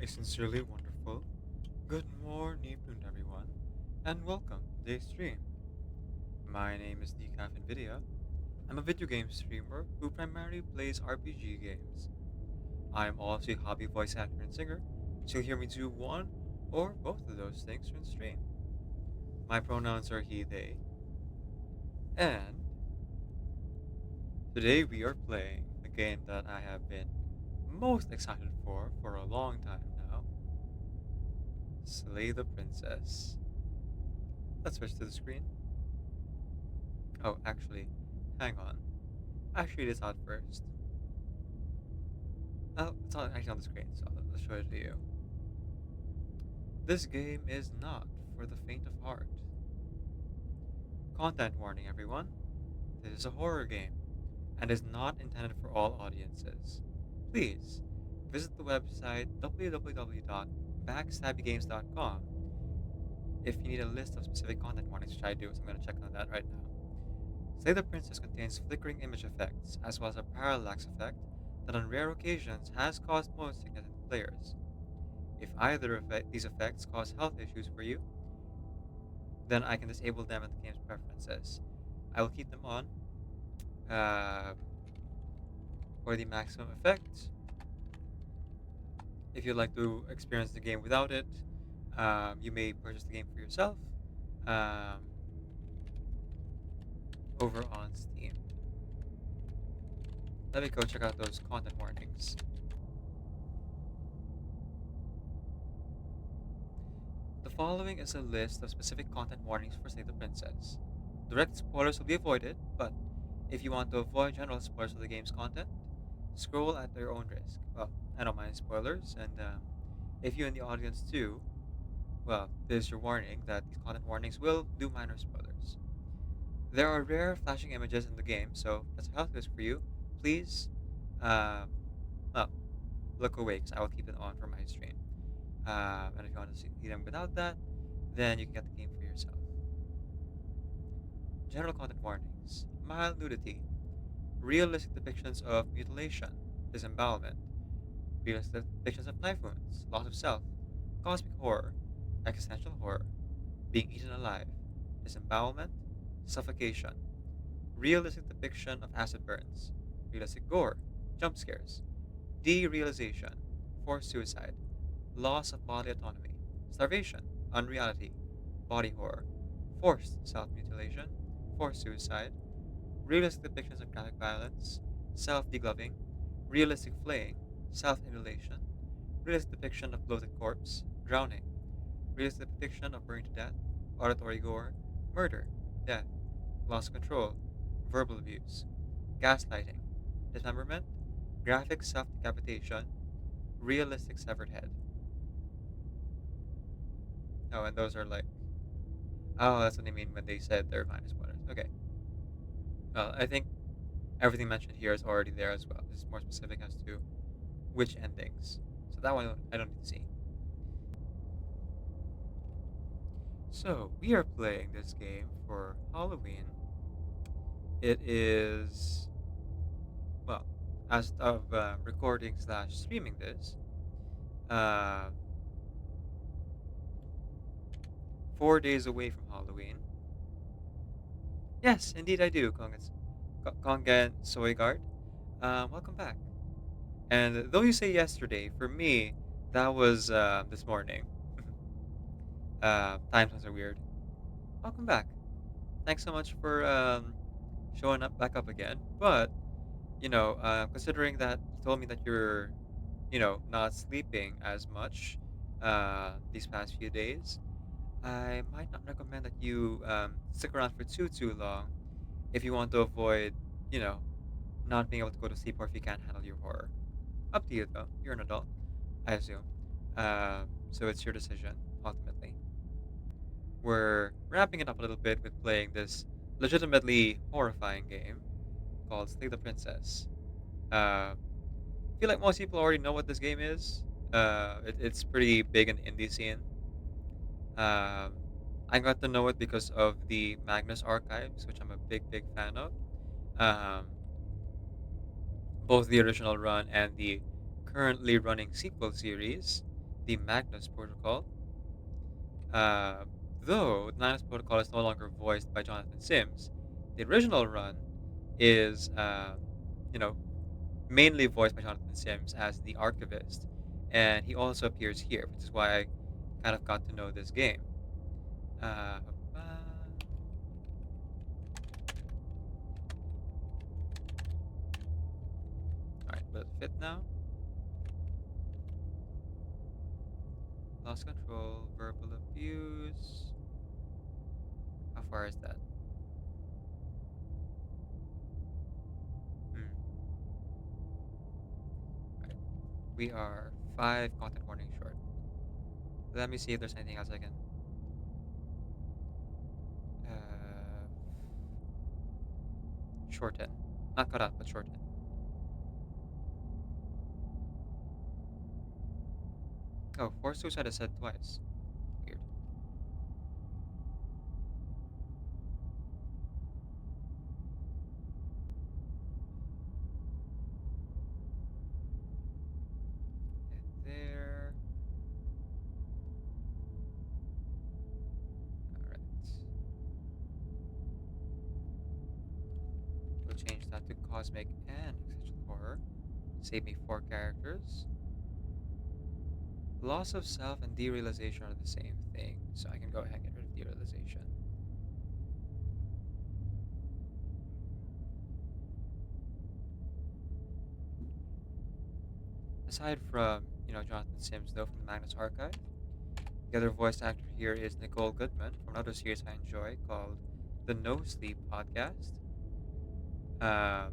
A sincerely wonderful good morning, everyone, and welcome to today's stream. My name is Decaf Nvidia. I'm a video game streamer who primarily plays RPG games. I'm also a hobby voice actor and singer, so you'll hear me do one or both of those things on stream. My pronouns are he, they, and today we are playing a game that I have been most excited for a long time now. Slay the Princess. Let's switch to the screen. Oh, actually, hang on. I'll read this out first. Oh, it's not actually on the screen, so I'll show it to you. This game is not for the faint of heart. Content warning, everyone. This is a horror game and is not intended for all audiences. Please visit the website www.backstabbygames.com if you need a list of specific content warnings, which I do, so I'm going to check on that right now. Slay the Princess contains flickering image effects, as well as a parallax effect that on rare occasions has caused most sickness in players. If either of these effects cause health issues for you, then I can disable them in the game's preferences. I will keep them on uh, for the maximum effect. If you'd like to experience the game without it, you may purchase the game for yourself um, over on Steam. Let me go check out those content warnings. The following is a list of specific content warnings for Slay the Princess. Direct spoilers will be avoided, but if you want to avoid general spoilers of the game's content, scroll at your own risk. Well, I don't mind spoilers, and if you in the audience do, well, there's your warning that these content warnings will do minor spoilers. There are rare flashing images in the game, so that's a health risk for you. Please, uh, well, look away because I will keep it on for my stream. And if you want to see them without that, then you can get the game for yourself. General content warnings: mild nudity, realistic depictions of mutilation, disembowelment, realistic depictions of knife wounds, loss of self, cosmic horror, existential horror, being eaten alive, disembowelment, suffocation, realistic depiction of acid burns, realistic gore, jumpscares, derealisation, forced suicide, loss of bodily autonomy, starvation, unreality, body horror, forced self-mutilation, forced suicide, realistic depictions of graphic violence, self-degloving, realistic flaying, self-immolation, realistic depiction of bloated corpse, drowning, realistic depiction of burning to death, auditory gore, murder, death, loss of control, verbal abuse, gaslighting, dismemberment, graphic self-decapitation, realistic severed head. Oh, and those are like, oh, that's what they mean when they said they're minor spoilers. Okay. Well, I think everything mentioned here is already there as well. This is more specific as to which endings. So that one I don't need to see. So we are playing this game for Halloween. It is, well, as of recording slash streaming this, uh, 4 days away from Halloween. Yes, indeed I do, Kongen Soygard. Welcome back. And though you say yesterday, for me, that was this morning. Time zones are weird. Welcome back. Thanks so much for showing up back up again. But considering that you told me that you're, not sleeping as much these past few days, I might not recommend that you stick around for too long if you want to avoid, you know, not being able to go to sleep or if you can't handle your horror. Up to you though. You're an adult, I assume. So it's your decision ultimately. We're wrapping it up a little bit with playing this legitimately horrifying game called Slay the Princess. I feel like most people already know what this game is. It's pretty big in the indie scene. Um, I got to know it because of the Magnus archives, which I'm a big fan of. Um, both the original run and the currently running sequel series. the Magnus Protocol. Uh, though the Magnus Protocol is no longer voiced by Jonathan Sims, the original run is, you know, mainly voiced by Jonathan Sims as the archivist, and he also appears here, which is why I kind of got to know this game. Uh, all right, will it fit now? Lost control, verbal abuse. How far is that? Hmm. Right. We are 5 content warnings short. Let me see if there's anything else I can uh, shorten. Not cut out, but shorten. Oh, forced suicide is said twice. Weird. And there. Alright. We'll change that to cosmic and existential horror. Save me 4 characters. Loss of self and derealization are the same thing, so I can go ahead and get rid of derealization. Aside from, Jonathan Sims, though, from the Magnus Archive, the other voice actor here is Nicole Goodman from another series I enjoy called the No Sleep Podcast. Um,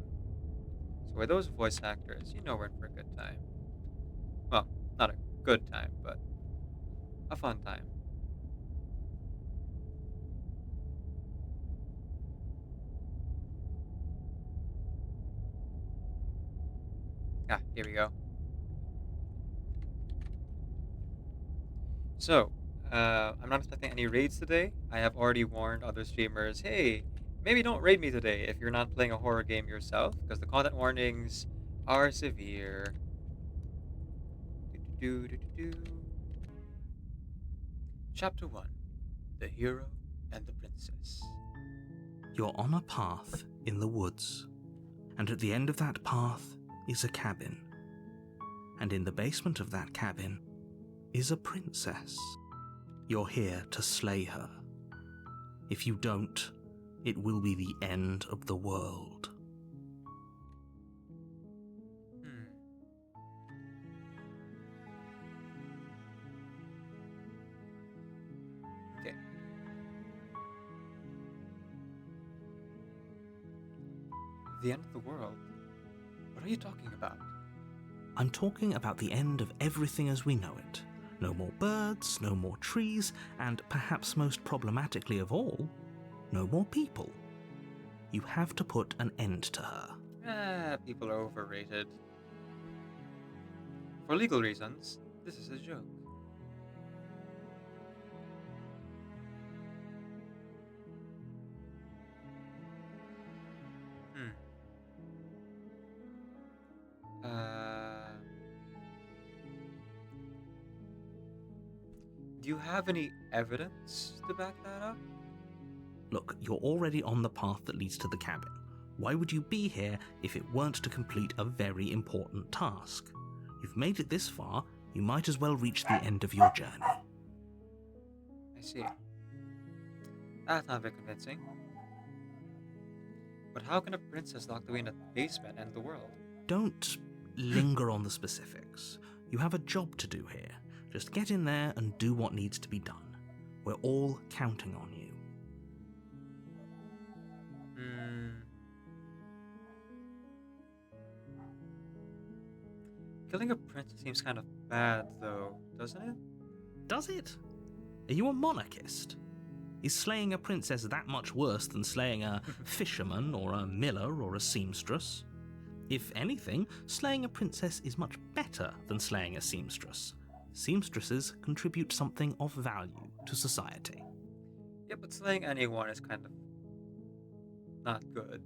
so with those voice actors, we're in for a good time. Well, not a good time, but a fun time. Ah, here we go. So, I'm not expecting any raids today. I have already warned other streamers, hey, maybe don't raid me today if you're not playing a horror game yourself, because the content warnings are severe. Do-do-do-do-do-do. Chapter 1: The Hero and the Princess. You're on a path in the woods, and at the end of that path is a cabin. And in the basement of that cabin is a princess. You're here to slay her. If you don't, it will be the end of the world. Hmm. Okay. The end of the world? What are you talking about? I'm talking about the end of everything as we know it. No more birds, no more trees, and perhaps most problematically of all, no more people. You have to put an end to her. People are overrated. For legal reasons, this is a joke. Hmm. Do you have any evidence to back that up? Look, you're already on the path that leads to the cabin. Why would you be here if it weren't to complete a very important task? You've made it this far, you might as well reach the end of your journey. I see. That's not very convincing. But how can a princess locked away in a basement end the world? Don't linger on the specifics. You have a job to do here. Just get in there and do what needs to be done. We're all counting on you. Killing a princess seems kind of bad, though, doesn't it? Does it? Are you a monarchist? Is slaying a princess that much worse than slaying a fisherman or a miller or a seamstress? If anything, slaying a princess is much better than slaying a seamstress. Seamstresses contribute something of value to society. Yeah, but slaying anyone is kind of not good.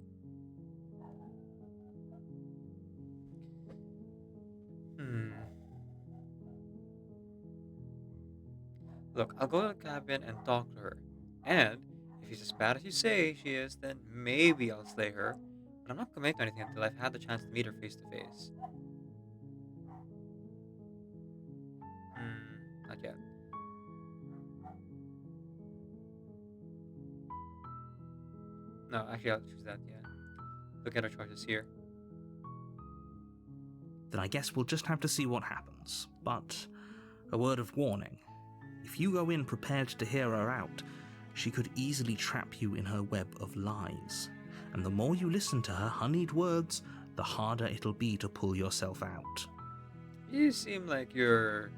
Look, I'll go to the cabin and talk to her. And if she's as bad as you say she is, then maybe I'll slay her. But I'm not committing to anything until I've had the chance to meet her face to face. Not yet. No, actually, I'll choose that, yeah. Look at our choices here. Then I guess we'll just have to see what happens. But a word of warning. If you go in prepared to hear her out, she could easily trap you in her web of lies. And the more you listen to her honeyed words, the harder it'll be to pull yourself out. You seem like you're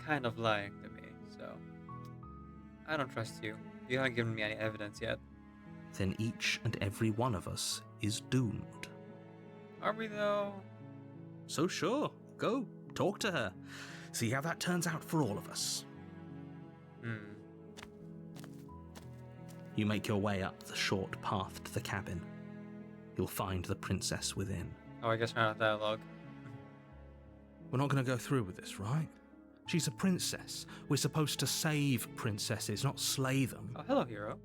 kind of lying to me, so I don't trust you. You haven't given me any evidence yet. Then each and every one of us is doomed. Are we though? So sure, go, talk to her. See how that turns out for all of us. You make your way up the short path to the cabin. You'll find the princess within. Oh, I guess we're out of dialogue. We're not going to go through with this, right? She's a princess. We're supposed to save princesses, not slay them. Oh, hello, hero.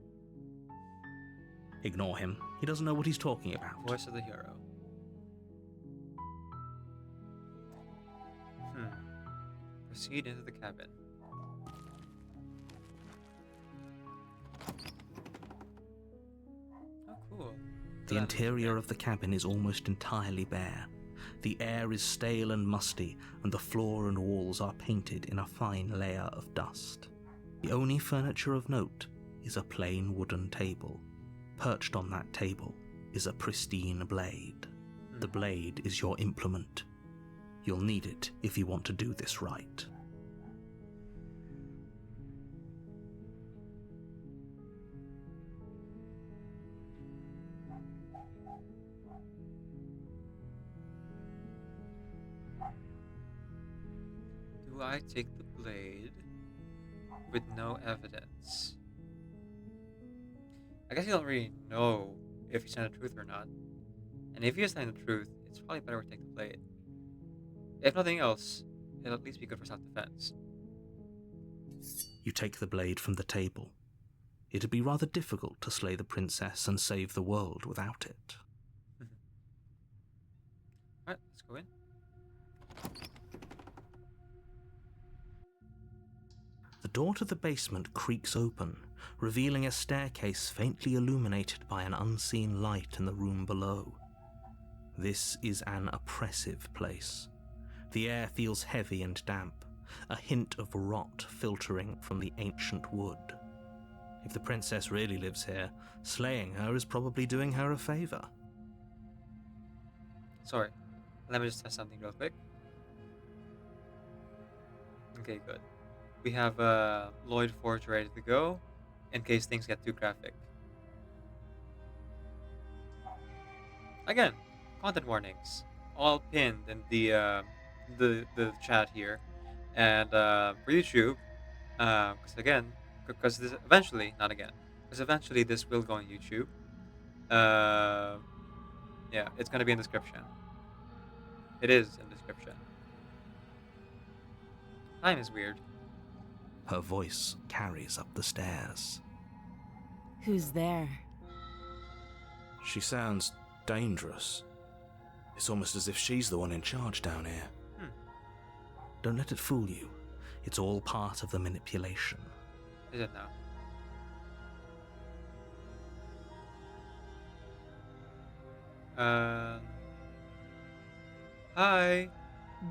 Ignore him. He doesn't know what he's talking about. Voice of the hero. Proceed into the cabin. Oh, cool. The interior of the cabin is almost entirely bare. The air is stale and musty, and the floor and walls are painted in a fine layer of dust. The only furniture of note is a plain wooden table. Perched on that table is a pristine blade. The blade is your implement. You'll need it if you want to do this right. Do I take the blade with no evidence? I guess you don't really know if he's telling the truth or not. And if he is telling the truth, it's probably better to take the blade. If nothing else, it'll at least be good for self-defense. You take the blade from the table. It'd be rather difficult to slay the princess and save the world without it. Alright, let's go in. The door to the basement creaks open, revealing a staircase faintly illuminated by an unseen light in the room below. This is an oppressive place. The air feels heavy and damp, a hint of rot filtering from the ancient wood. If the princess really lives here, slaying her is probably doing her a favor. Sorry, let me just test something real quick. Okay, good. We have Lloyd Forge ready to go, in case things get too graphic. Again, content warnings, all pinned in the chat here, and for YouTube, because this eventually, not again, because eventually this will go on YouTube. Yeah, it's gonna be in the description. It is in the description. Time is weird. Her voice carries up the stairs. Who's there? She sounds dangerous. It's almost as if she's the one in charge down here. Don't let it fool you. It's all part of the manipulation. Is it now? Hi.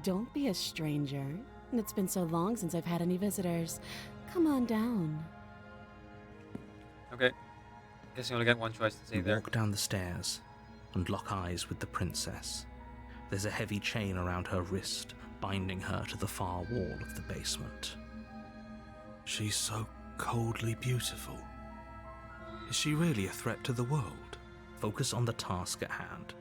Don't be a stranger. It's been so long since I've had any visitors. Come on down. Okay. Guess you only get one choice to say You there. walk down the stairs and lock eyes with the princess. There's a heavy chain around her wrist, binding her to the far wall of the basement. She's so coldly beautiful. Is she really a threat to the world? Focus on the task at hand.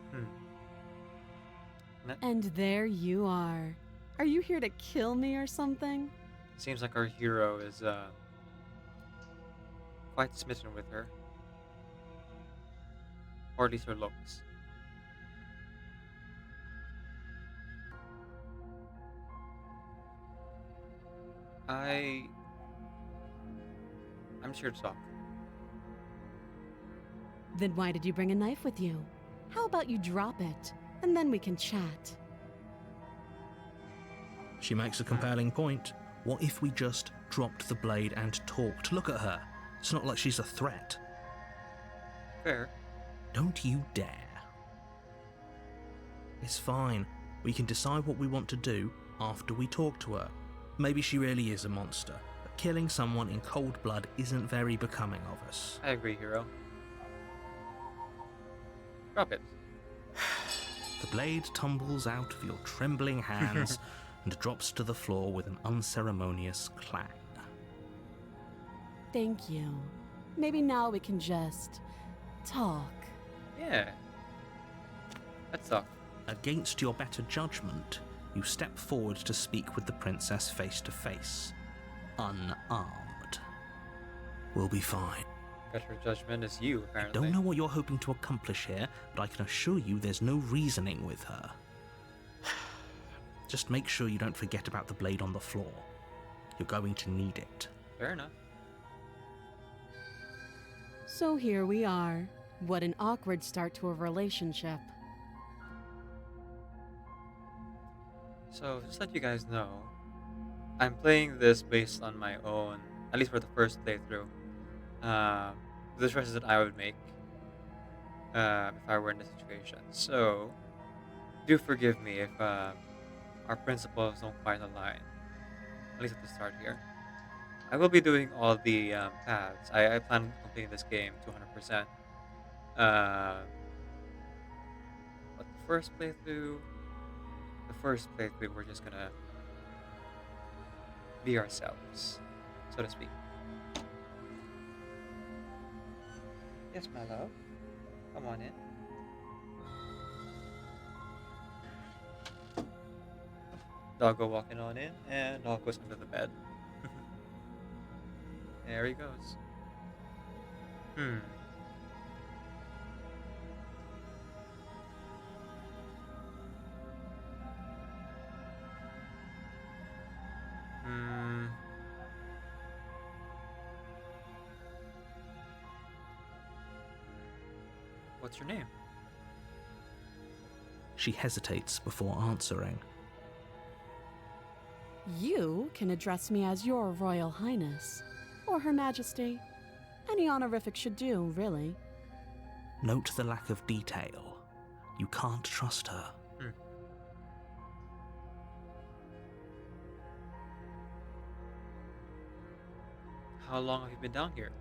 And there you are. Are you here to kill me or something? Seems like our hero is quite smitten with her. Or at least her looks. I I'm just here to talk. Then why did you bring a knife with you? How about you drop it, and then we can chat? She makes a compelling point. What if we just dropped the blade and talked? Look at her. It's not like she's a threat. Fair. Don't you dare. It's fine. We can decide what we want to do after we talk to her. Maybe she really is a monster, but killing someone in cold blood isn't very becoming of us. I agree, hero. Drop it. The blade tumbles out of your trembling hands and drops to the floor with an unceremonious clang. Thank you. Maybe now we can just talk. Yeah. Let's talk. Against your better judgment, you step forward to speak with the princess face to face, unarmed. We'll be fine. Better judgment is you, I apparently. don't know what you're hoping to accomplish here, but I can assure you there's no reasoning with her. Just make sure you don't forget about the blade on the floor. You're going to need it. Fair enough. So here we are. What an awkward start to a relationship. So, just to let you guys know, I'm playing this based on my own, at least for the first playthrough, the choices that I would make if I were in this situation. So, do forgive me if our principles don't quite align, at least at the start here. I will be doing all the paths. I plan on completing this game to 100%. But the first playthrough, we're just gonna be ourselves, so to speak. Yes, my love. Come on in. Doggo walking on in, and dog goes under the bed. There he goes. Hmm. Hmm. What's your name? She hesitates before answering. You can address me as Your Royal Highness, or Her Majesty. Any honorific should do, really. Note the lack of detail. You can't trust her. How long have you been down here?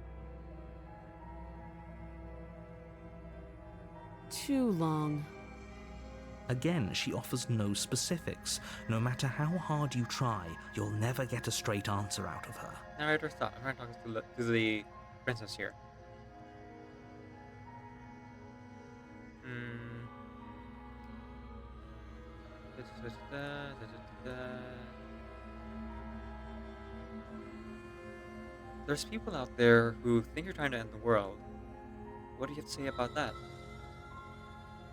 Too long. Again, she offers no specifics. No matter how hard you try, you'll never get a straight answer out of her. Narrator, stop. I'm trying to talk to the princess here. Hmm. There's people out there who think you're trying to end the world. What do you have to say about that?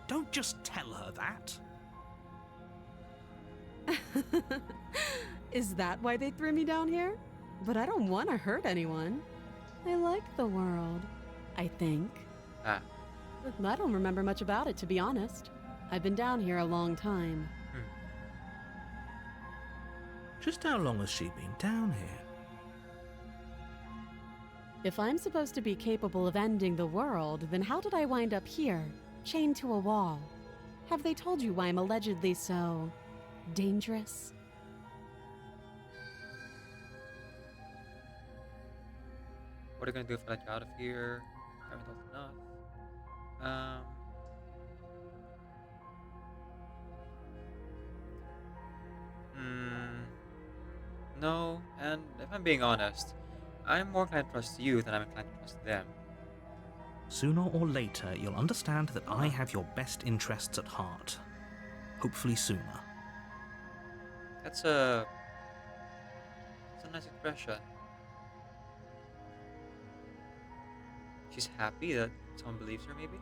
Don't just tell her that. Is that why they threw me down here? But I don't want to hurt anyone. I like the world, I think. Ah. I don't remember much about it, to be honest. I've been down here a long time. Just how long has she been down here? If I'm supposed to be capable of ending the world, then how did I wind up here, chained to a wall? Have they told you why I'm allegedly so dangerous? What are you gonna do if I let you out of here? Haven't told enough. No, and if I'm being honest, I'm more inclined to trust you than I'm inclined to trust them. Sooner or later, you'll understand that I have your best interests at heart. Hopefully sooner. That's a nice expression. She's happy that someone believes her, maybe?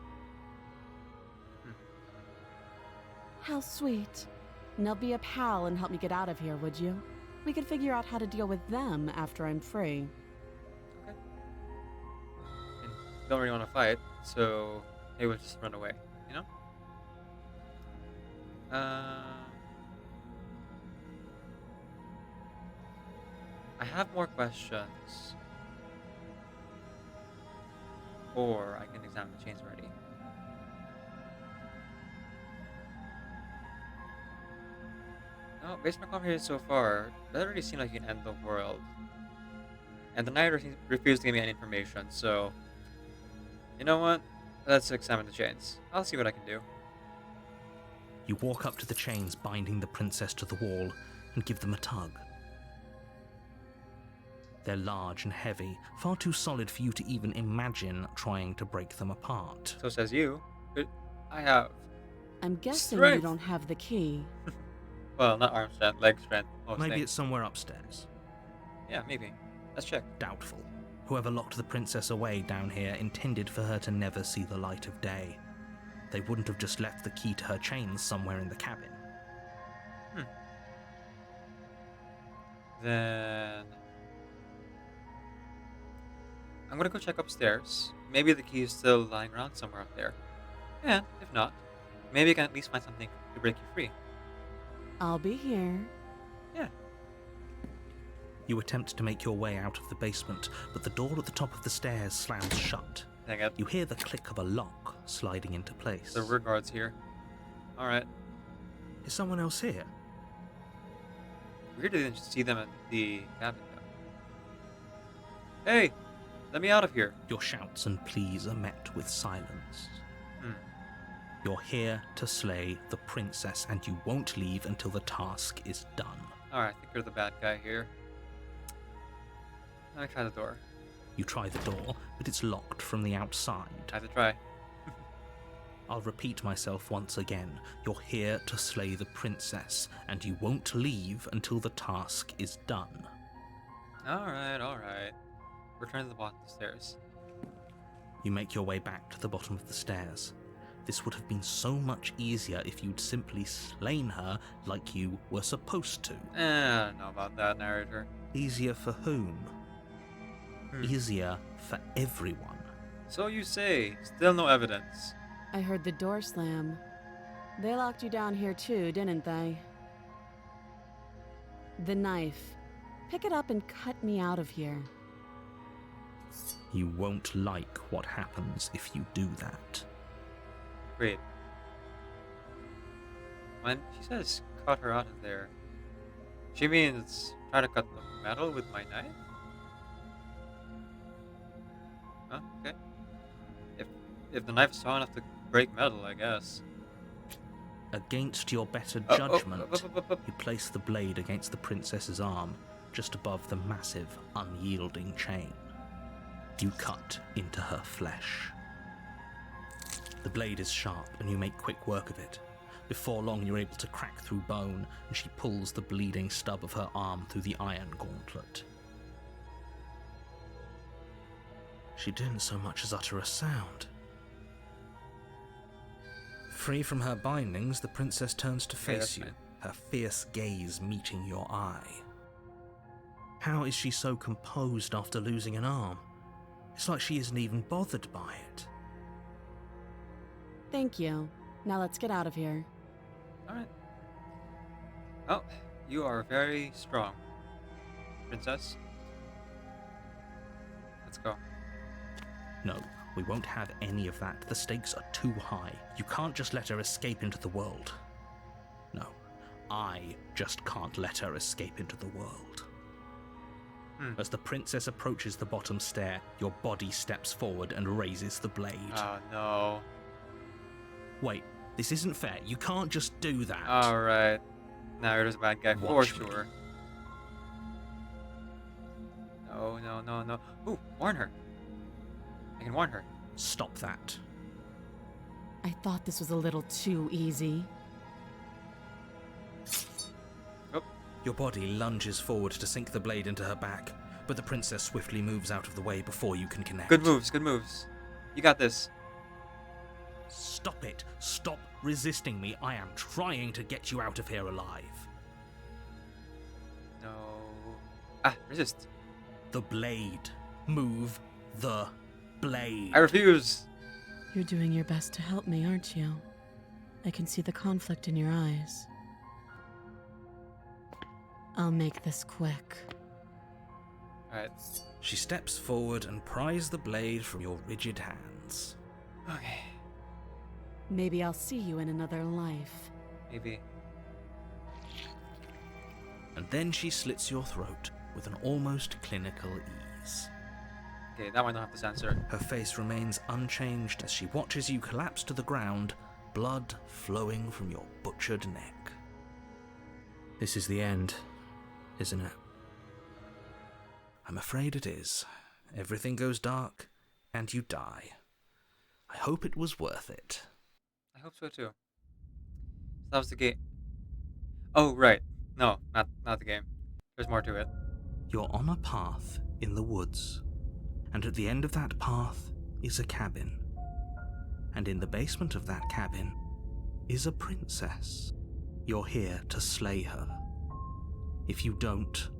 How sweet. Now be a pal and help me get out of here, would you? We could figure out how to deal with them after I'm free. Okay. don't really want to fight, so maybe we'll just run away, you know? I have more questions, or I can examine the chains already. No, based on my conversation so far, it doesn't really seem like you can end the world. And the knight refused to give me any information, so you know what? Let's examine the chains. I'll see what I can do. You walk up to the chains binding the princess to the wall and give them a tug. They're large and heavy, far too solid for you to even imagine trying to break them apart. So says you. But I have. I'm guessing Strength. you don't have the key. Well, not arm strength, leg strength. Maybe it's somewhere upstairs. Yeah, maybe. Let's check. Doubtful. Whoever locked the princess away down here intended for her to never see the light of day. They wouldn't have just left the key to her chains somewhere in the cabin. Then I'm gonna go check upstairs. Maybe the key is still lying around somewhere up there. And if not, maybe I can at least find something to break you free. I'll be here. Yeah. You attempt to make your way out of the basement, but the door at the top of the stairs slams shut. Dang it. You hear the click of a lock sliding into place. There were guards here. Alright. Is someone else here? Weird they didn't see them at the cabin though. Hey! Let me out of here. Your shouts and pleas are met with silence. Hmm. You're here to slay the princess, and you won't leave until the task is done. Alright, I think you're the bad guy here. Let me try the door. You try the door, but it's locked from the outside. I have to try. I'll repeat myself once again. You're here to slay the princess, and you won't leave until the task is done. Alright. Return to the bottom of the stairs. You make your way back to the bottom of the stairs. This would have been so much easier if you'd simply slain her like you were supposed to. I don't know about that, narrator. Easier for whom? Easier for everyone. So you say. Still no evidence. I heard the door slam. They locked you down here too, didn't they? The knife. Pick it up and cut me out of here. You won't like what happens if you do that. Wait. When she says cut her out of there, she means try to cut the metal with my knife? Huh? Okay. If the knife is strong enough to break metal, I guess. Against your better Oh, judgment, oh. you place the blade against the princess's arm, just above the massive, unyielding chain. You cut into her flesh. The blade is sharp, and you make quick work of it. Before long, you're able to crack through bone, and she pulls the bleeding stub of her arm through the iron gauntlet. She didn't so much as utter a sound. Free from her bindings, the princess turns to face that's you, fine. her fierce gaze meeting your eye. How is she so composed after losing an arm? It's like she isn't even bothered by it. Thank you. Now let's get out of here. Alright. Oh, you are very strong, princess. Let's go. No, we won't have any of that. The stakes are too high. You can't just let her escape into the world. No, I just can't let her escape into the world. As the princess approaches the bottom stair, your body steps forward and raises the blade. Oh no. Wait, this isn't fair. You can't just do that. Alright. Now you're just a bad guy for Watch me. sure. No. Ooh, warn her. I can warn her. Stop that. I thought this was a little too easy. Your body lunges forward to sink the blade into her back, but the princess swiftly moves out of the way before you can connect. Good moves. You got this. Stop it. Stop resisting me. I am trying to get you out of here alive. No. Resist. The blade. Move the blade. I refuse! You're doing your best to help me, aren't you? I can see the conflict in your eyes. I'll make this quick. Alright. She steps forward and pries the blade from your rigid hands. Okay. Maybe I'll see you in another life. Maybe. And then she slits your throat with an almost clinical ease. Okay, that one I don't have to censor. Her face remains unchanged as she watches you collapse to the ground, blood flowing from your butchered neck. This is the end, isn't it? I'm afraid it is. Everything goes dark, and you die. I hope it was worth it. I hope so too. So that was the game. Oh, right. No, not the game. There's more to it. You're on a path in the woods, and at the end of that path is a cabin. And in the basement of that cabin is a princess. You're here to slay her. If you don't,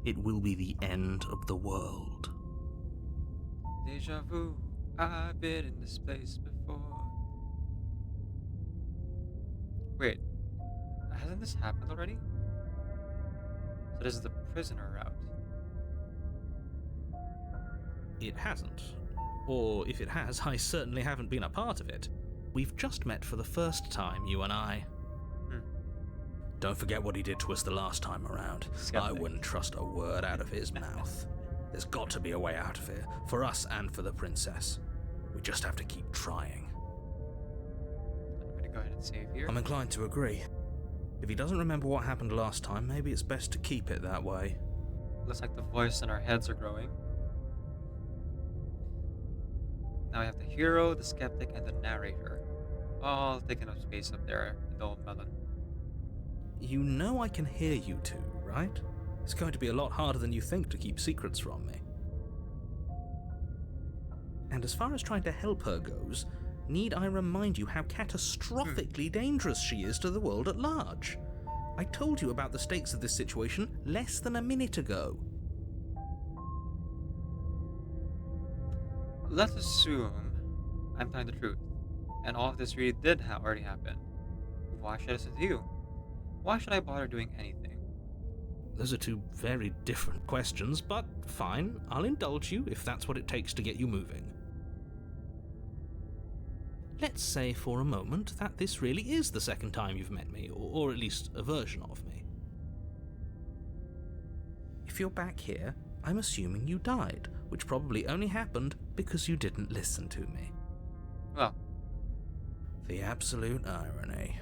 it will be the end of the world. Deja vu. I've been in this place before. Wait. Hasn't this happened already? So this is the prisoner route. It hasn't. Or if it has, I certainly haven't been a part of it. We've just met for the first time, you and I. Don't forget what he did to us the last time around. Skeptic. I wouldn't trust a word out of his mouth. There's got to be a way out of here, for us and for the princess. We just have to keep trying. I'm gonna go ahead and save here. I'm inclined to agree. If he doesn't remember what happened last time, maybe it's best to keep it that way. Looks like the voice in our heads are growing. Now we have the hero, the skeptic, and the narrator. All taking up space up there in the old melon. You know I can hear you two, right? It's going to be a lot harder than you think to keep secrets from me. And as far as trying to help her goes, need I remind you how catastrophically dangerous she is to the world at large? I told you about the stakes of this situation less than a minute ago. Let's assume I'm telling the truth, and all of this really did already happen. Why should I listen to you? Why should I bother doing anything? Those are two very different questions, but fine, I'll indulge you if that's what it takes to get you moving. Let's say for a moment that this really is the second time you've met me, or at least a version of me. If you're back here, I'm assuming you died, which probably only happened because you didn't listen to me. Well, The absolute irony.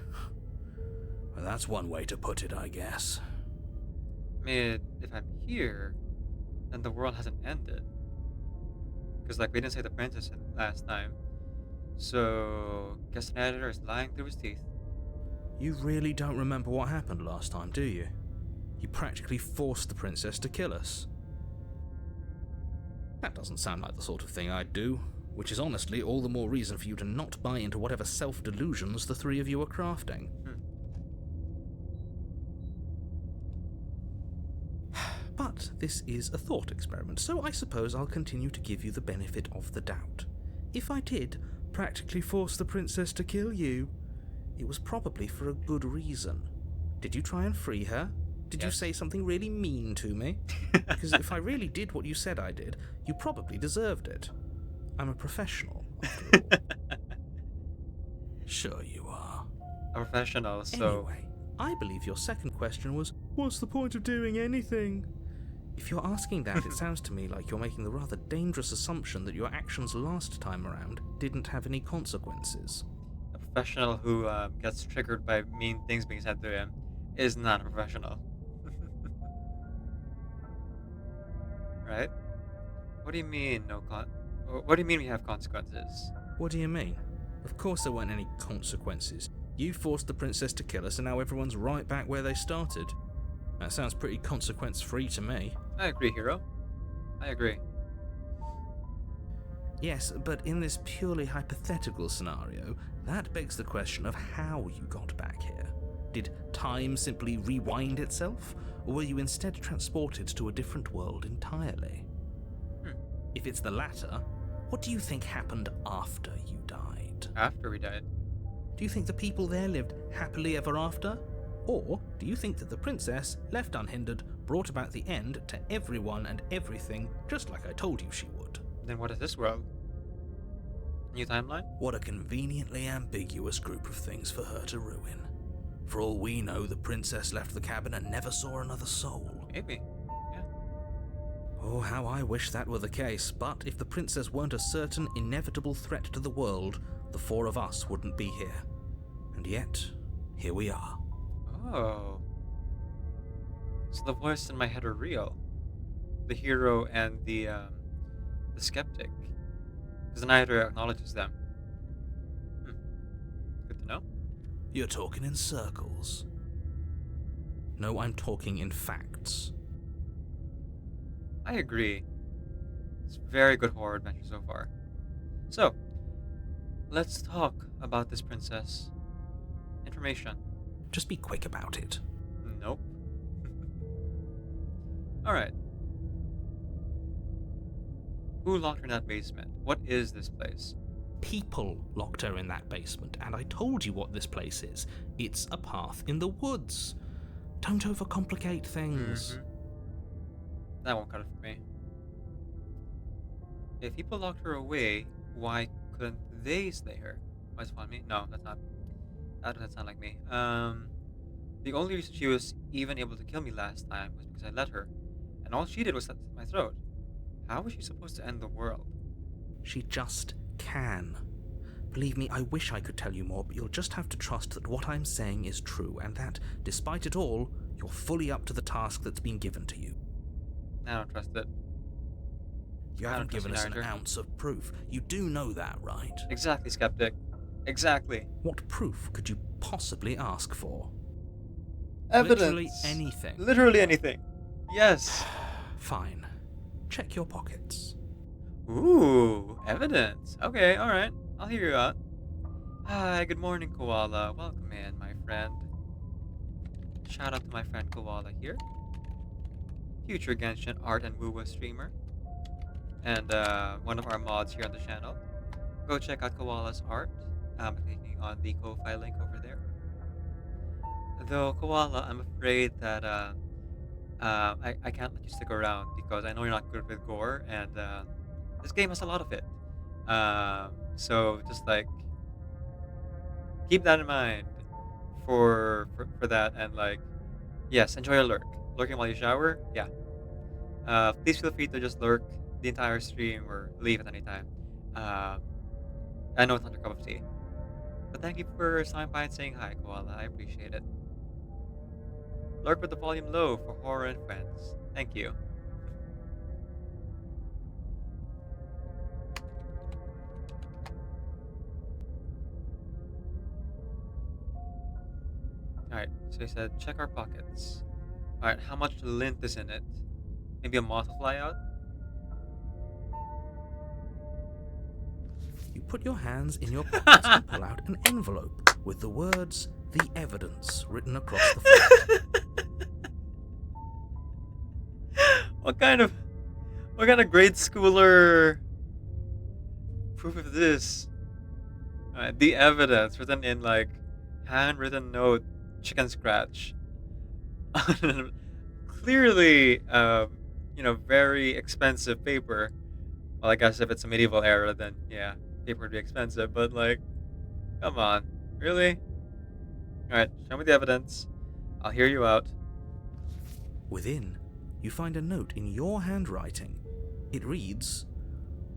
Well, that's one way to put it, I guess. I mean, if I'm here, then the world hasn't ended. Because, like, we didn't say the princess last time. So, guess the editor is lying through his teeth. You really don't remember what happened last time, do you? You practically forced the princess to kill us. That doesn't sound like the sort of thing I'd do, which is honestly all the more reason for you to not buy into whatever self-delusions the three of you are crafting. But this is a thought experiment, so I suppose I'll continue to give you the benefit of the doubt. If I did practically force the princess to kill you, it was probably for a good reason. Did you try and free her? Did you say something really mean to me? Because if I really did what you said I did, you probably deserved it. I'm a professional, after all. Sure you are. A professional, so... Anyway, I believe your second question was, what's the point of doing anything? If you're asking that, it sounds to me like you're making the rather dangerous assumption that your actions last time around didn't have any consequences. A professional who gets triggered by mean things being said to him is not a professional. Right? What do you mean, what do you mean we have consequences? What do you mean? Of course there weren't any consequences. You forced the princess to kill us and now everyone's right back where they started. That sounds pretty consequence-free to me. I agree, hero. I agree. Yes, but in this purely hypothetical scenario, that begs the question of how you got back here. Did time simply rewind itself, or were you instead transported to a different world entirely? If it's the latter, What do you think happened after you died? After we died. Do you think the people there lived happily ever after? Or do you think that the princess, left unhindered, brought about the end to everyone and everything, just like I told you she would? Then what is this world? New timeline? What a conveniently ambiguous group of things for her to ruin. For all we know, the princess left the cabin and never saw another soul. Maybe. Yeah. Oh, how I wish that were the case, but if the princess weren't a certain, inevitable threat to the world, the four of us wouldn't be here. And yet, here we are. Oh. So the voices in my head are real. The hero and the skeptic. Because the narrator acknowledges them. Good to know. You're talking in circles. No, I'm talking in facts. I agree. It's a very good horror adventure so far. So, let's talk about this princess. Information. Just be quick about it. Nope. Alright. Who locked her in that basement? What is this place? People locked her in that basement, and I told you what this place is. It's a path in the woods. Don't overcomplicate things. That won't cut it for me. If people locked her away, why couldn't they slay her? Why is it on me? No, that's not. That doesn't sound like me. The only reason she was even able to kill me last time was because I let her, and all she did was slit my throat. How was she supposed to end the world? She just can. Believe me, I wish I could tell you more, but you'll just have to trust that what I'm saying is true, and that, despite it all, you're fully up to the task that's been given to you. I don't trust it. You I haven't don't trust given the us an narrator. ounce of proof. You do know that, right? Exactly, skeptic. Exactly. What proof could you possibly ask for? Evidence. Literally anything. Literally anything. Yes. Fine. Check your pockets. Ooh, evidence. Okay, alright. I'll hear you out. Hi, good morning, Koala. Welcome in, my friend. Shout out to my friend Koala here. Future Genshin art and woo streamer. And one of our mods here on the channel. Go check out Koala's art. Clicking on the Ko-Fi link over there. Though, Koala, I'm afraid that I can't let you stick around because I know you're not good with gore, and this game has a lot of it. So just like keep that in mind for that, and like yes, enjoy a lurk. Lurking while you shower, yeah. Please feel free to just lurk the entire stream or leave at any time. I know it's not your cup of tea, but thank you for stopping by and saying hi, Koala. I appreciate it. Lurk with the volume low for horror and friends. Thank you. Alright, so he said, check our pockets. Alright, how much lint is in it? Maybe a moth will fly out? You put your hands in your pockets and pull out an envelope with the words, "The Evidence," written across the front. What kind of grade schooler proof of this? The evidence written in like handwritten note, chicken scratch. Clearly, very expensive paper. Well, I guess if it's a medieval era, then yeah, paper would be expensive. But like, come on, really? All right, show me the evidence. I'll hear you out. Within, you find a note in your handwriting. It reads,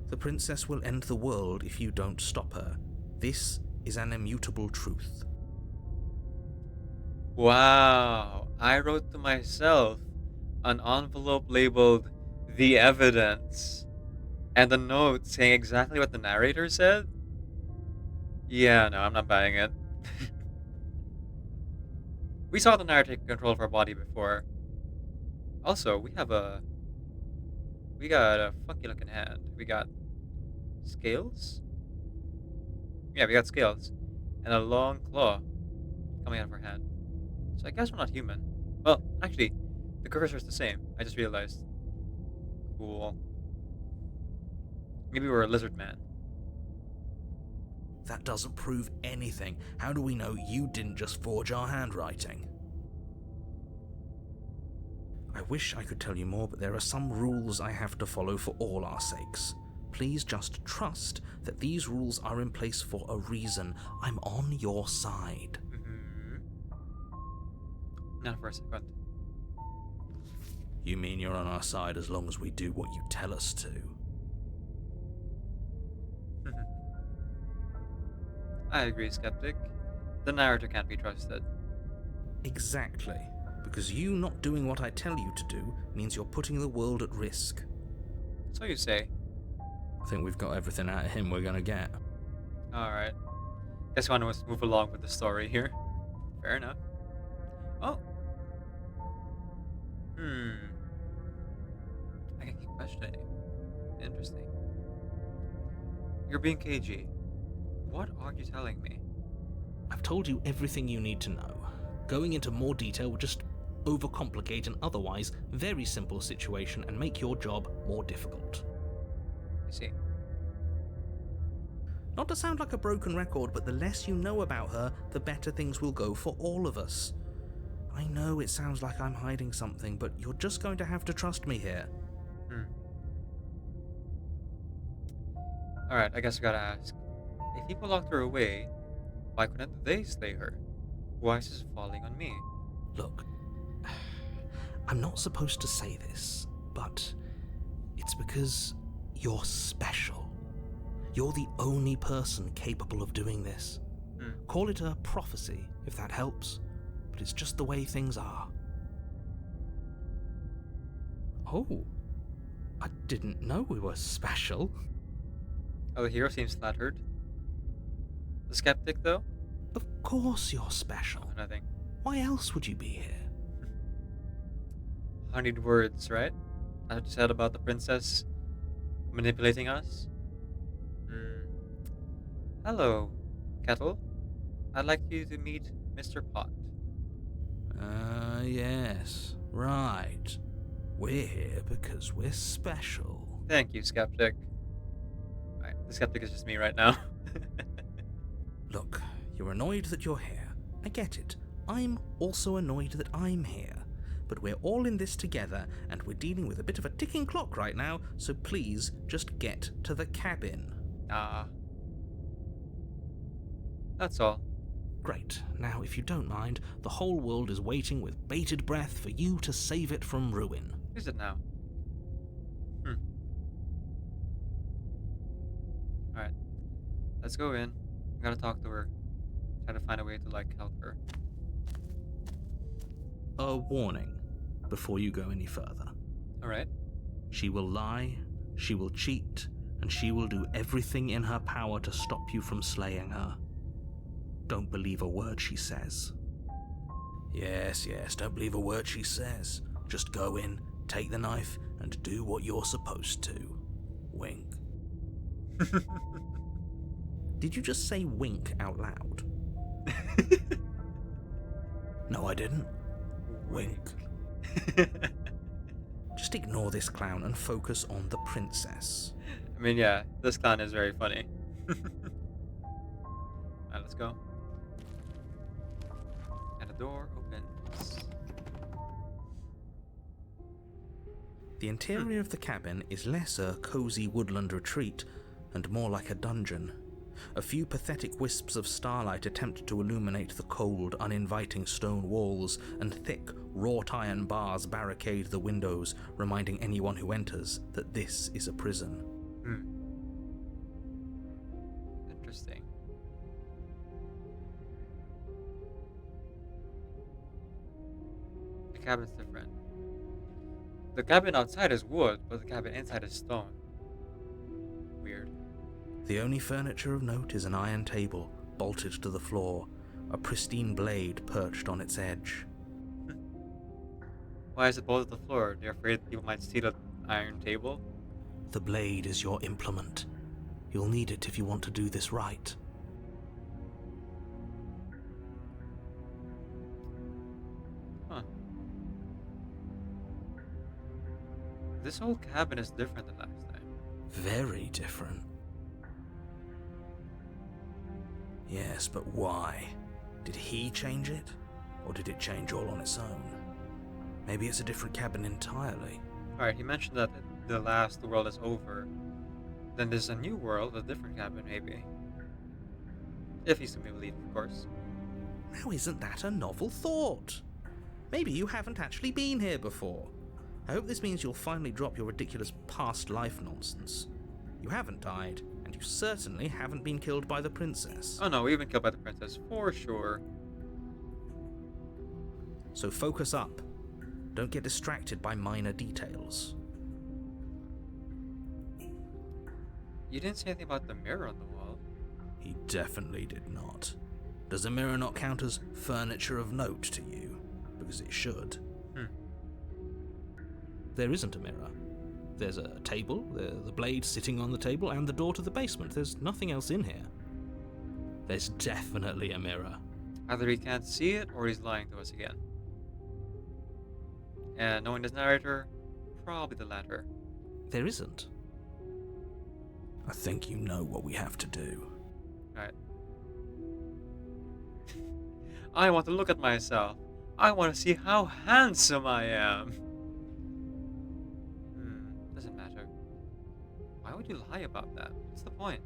"The princess will end the world if you don't stop her. This is an immutable truth." Wow, I wrote to myself an envelope labeled "The Evidence" and a note saying exactly what the narrator said? Yeah, no, I'm not buying it. We saw the narrator take control of our body before. Also, we got a funky looking hand. We got scales? Yeah, we got scales. And a long claw coming out of our hand. So I guess we're not human. Well, actually, the cursor's the same. I just realized. Cool. Maybe we're a lizard man. That doesn't prove anything. How do we know you didn't just forge our handwriting? I wish I could tell you more, but there are some rules I have to follow for all our sakes. Please just trust that these rules are in place for a reason. I'm on your side. Mm-hmm. Not for a second. You mean you're on our side as long as we do what you tell us to? I agree, skeptic. The narrator can't be trusted. Exactly. Because you not doing what I tell you to do means you're putting the world at risk. So you say. I think we've got everything out of him we're gonna get. Alright. Guess one must move along with the story here. Fair enough. Oh. I can keep questioning. Interesting. You're being cagey. What are you telling me? I've told you everything you need to know. Going into more detail would just overcomplicate an otherwise very simple situation and make your job more difficult. I see. Not to sound like a broken record, but the less you know about her, the better things will go for all of us. I know it sounds like I'm hiding something, but you're just going to have to trust me here. Alright, I guess I gotta ask. If people locked her away, why couldn't they slay her? Why is this falling on me? Look, I'm not supposed to say this, but it's because you're special. You're the only person capable of doing this. Call it a prophecy, if that helps, but it's just the way things are. Oh, I didn't know we were special. Oh, the hero seems flattered. The skeptic, though? Of course you're special. Oh, nothing. Why else would you be here? Honeyed words, right? That's what you said about the princess manipulating us? Hello, Kettle. I'd like you to meet Mr. Pot. Yes, right. We're here because we're special. Thank you, skeptic. Right, the skeptic is just me right now. Look, you're annoyed that you're here. I get it. I'm also annoyed that I'm here. But we're all in this together, and we're dealing with a bit of a ticking clock right now, so please just get to the cabin. That's all. Great. Now, if you don't mind, the whole world is waiting with bated breath for you to save it from ruin. Is it now? Alright. Let's go in. I gotta talk to her. Try to find a way to, help her. A warning before you go any further. Alright. She will lie, she will cheat, and she will do everything in her power to stop you from slaying her. Don't believe a word she says. Yes, don't believe a word she says. Just go in, take the knife, and do what you're supposed to. Wink. Did you just say wink out loud? No, I didn't. Wink. Just ignore this clown and focus on the princess. I mean, yeah, this clown is very funny. Alright, let's go. And the door opens. The interior of the cabin is less a cozy woodland retreat and more like a dungeon. A few pathetic wisps of starlight attempt to illuminate the cold, uninviting stone walls, and thick, wrought iron bars barricade the windows, reminding anyone who enters that this is a prison. Interesting. The cabin's different. The cabin outside is wood, but the cabin inside is stone. Weird. The only furniture of note is an iron table, bolted to the floor, a pristine blade perched on its edge. Why is it bolted to the floor? They're afraid people might steal an iron table? The blade is your implement. You'll need it if you want to do this right. Huh. This whole cabin is different than last time. Very different. Yes, but why? Did he change it? Or did it change all on its own? Maybe it's a different cabin entirely. Alright, he mentioned that the last world is over. Then there's a new world, a different cabin, maybe. If he's to be believed, of course. Now isn't that a novel thought? Maybe you haven't actually been here before. I hope this means you'll finally drop your ridiculous past life nonsense. You haven't died, and you certainly haven't been killed by the princess. Oh no, we've been killed by the princess, for sure. So focus up. Don't get distracted by minor details. You didn't say anything about the mirror on the wall. He definitely did not. Does a mirror not count as furniture of note to you? Because it should. There isn't a mirror. There's a table, the blade sitting on the table, and the door to the basement. There's nothing else in here. There's definitely a mirror. Either he can't see it, or he's lying to us again. And knowing this narrator, probably the latter. There isn't. I think you know what we have to do. Alright. I want to look at myself. I want to see how handsome I am. Doesn't matter. Why would you lie about that? What's the point?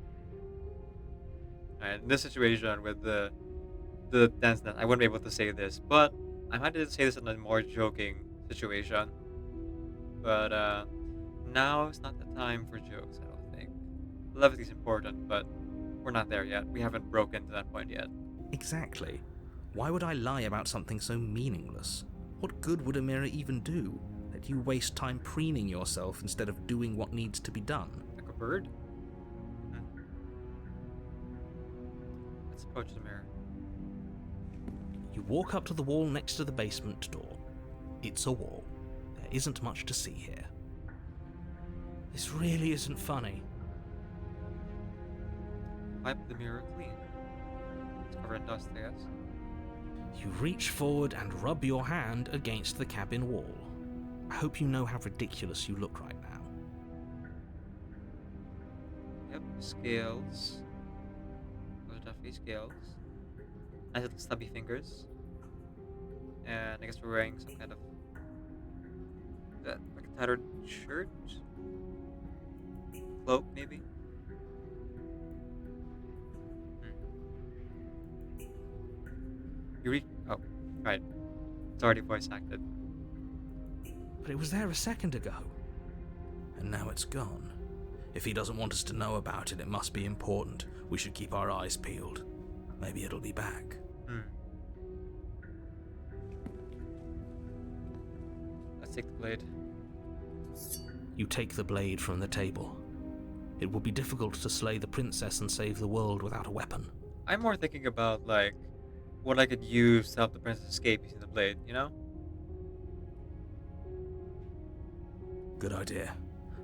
Alright, in this situation with the dance net, I wouldn't be able to say this, but I might have to say this in a more joking situation. But now is not the time for jokes, I don't think. Levity is important, but we're not there yet. We haven't broken to that point yet. Exactly. Why would I lie about something so meaningless? What good would a mirror even do? That you waste time preening yourself instead of doing what needs to be done. Like a bird? Let's approach the mirror. You walk up to the wall next to the basement door. It's a wall. There isn't much to see here. This really isn't funny. Wipe the mirror clean. It's covered in dust, I guess. You reach forward and rub your hand against the cabin wall. I hope you know how ridiculous you look right now. Yep, scales. Those are definitely scales. Nice little stubby fingers. And I guess we're wearing some kind of like a tattered shirt, cloak maybe. You read. Oh, right. It's already voice acted. But it was there a second ago. And now it's gone. If he doesn't want us to know about it, it must be important. We should keep our eyes peeled. Maybe it'll be back. Let's take the blade. You take the blade from the table. It will be difficult to slay the princess and save the world without a weapon. I'm more thinking about like what I could use to help the princess escape using the blade, you know? Good idea.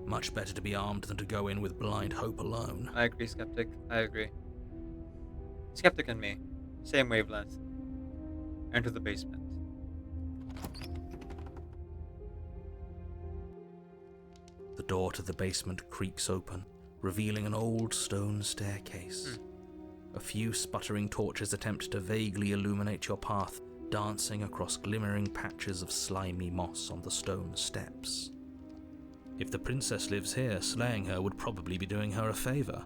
Much better to be armed than to go in with blind hope alone. I agree, Skeptic. I agree. Skeptic and me. Same wavelength. Enter the basement. The door to the basement creaks open, revealing an old stone staircase. A few sputtering torches attempt to vaguely illuminate your path, dancing across glimmering patches of slimy moss on the stone steps. If the princess lives here, slaying her would probably be doing her a favor.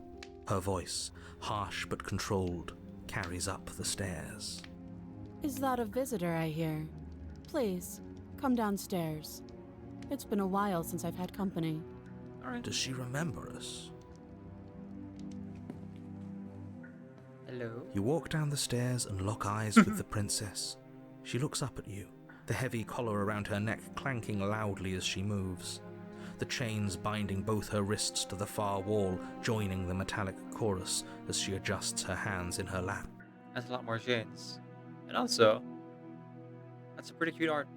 Her voice, harsh but controlled, carries up the stairs. Is that a visitor I hear? Please, come downstairs. It's been a while since I've had company. Alright. Does she remember us? Hello? You walk down the stairs and lock eyes with the princess. She looks up at you, the heavy collar around her neck clanking loudly as she moves. The chains binding both her wrists to the far wall, joining the metallic chorus as she adjusts her hands in her lap. That's a lot more chains. And also, that's a pretty cute art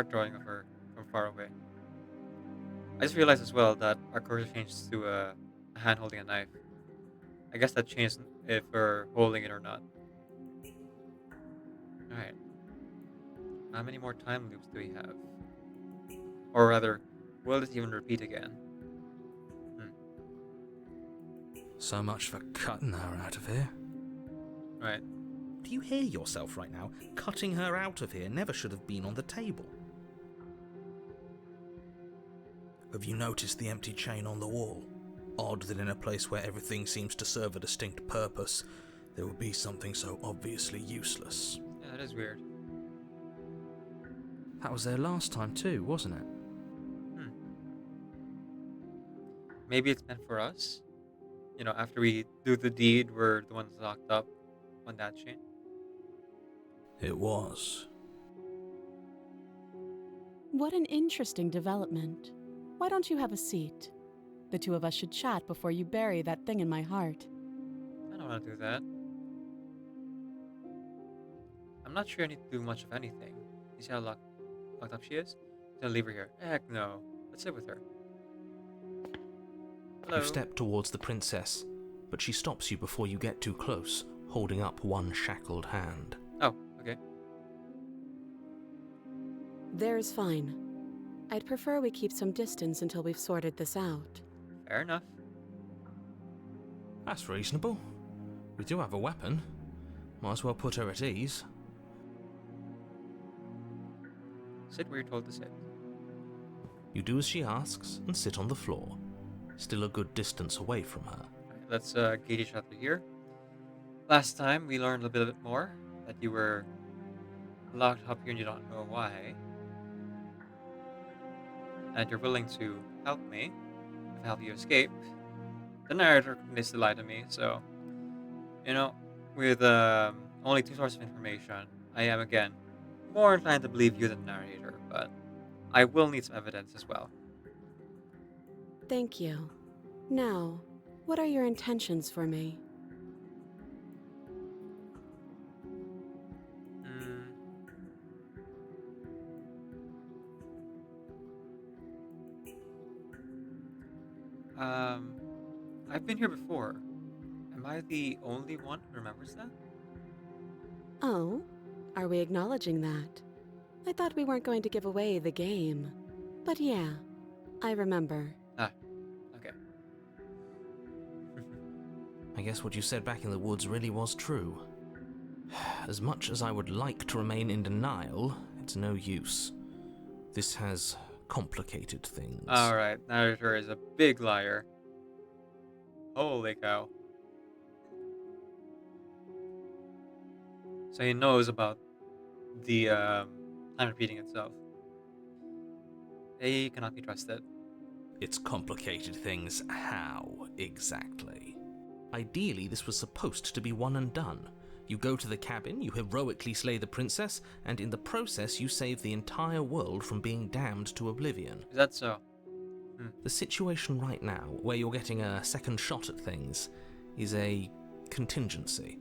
drawing of her from far away. I just realized as well that our cursor changed to a hand holding a knife. I guess that changed if we're holding it or not. Alright. How many more time loops do we have? Or rather, will this even repeat again? So much for cutting her out of here. Right. Do you hear yourself right now? Cutting her out of here never should have been on the table. Have you noticed the empty chain on the wall? Odd that in a place where everything seems to serve a distinct purpose, there would be something so obviously useless. Yeah, that is weird. That was there last time too, wasn't it? Hmm. Maybe it's meant for us. You know, after we do the deed, we're the ones locked up on that chain. It was. What an interesting development. Why don't you have a seat? The two of us should chat before you bury that thing in my heart. I don't want to do that. I'm not sure I need to do much of anything. You see how locked up she is? Don't leave her here. Heck no. Let's sit with her. Hello. You step towards the princess, but she stops you before you get too close, holding up one shackled hand. Oh, okay. There's fine. I'd prefer we keep some distance until we've sorted this out. Fair enough. That's reasonable. We do have a weapon. Might as well put her at ease. Sit where you're told to sit. You do as she asks and sit on the floor, still a good distance away from her. Alright, let's gauge each other here. Last time we learned a bit more that you were locked up here and you don't know why. And you're willing to help me if I help you escape. The narrator continues to lie to me, so you know, with only two sources of information, I am again more inclined to believe you than the narrator, but I will need some evidence as well. Thank you. Now, what are your intentions for me? I've been here before. Am I the only one who remembers that? Oh, are we acknowledging that? I thought we weren't going to give away the game. But yeah, I remember. Ah, okay. I guess what you said back in the woods really was true. As much as I would like to remain in denial, it's no use. This has complicated things. Alright, narrator is a big liar. Holy cow. So he knows about the time repeating itself. They cannot be trusted. It's complicated things. How exactly? Ideally, this was supposed to be one and done. You go to the cabin, you heroically slay the princess, and in the process you save the entire world from being damned to oblivion. Is that so? The situation right now, where you're getting a second shot at things, is a contingency.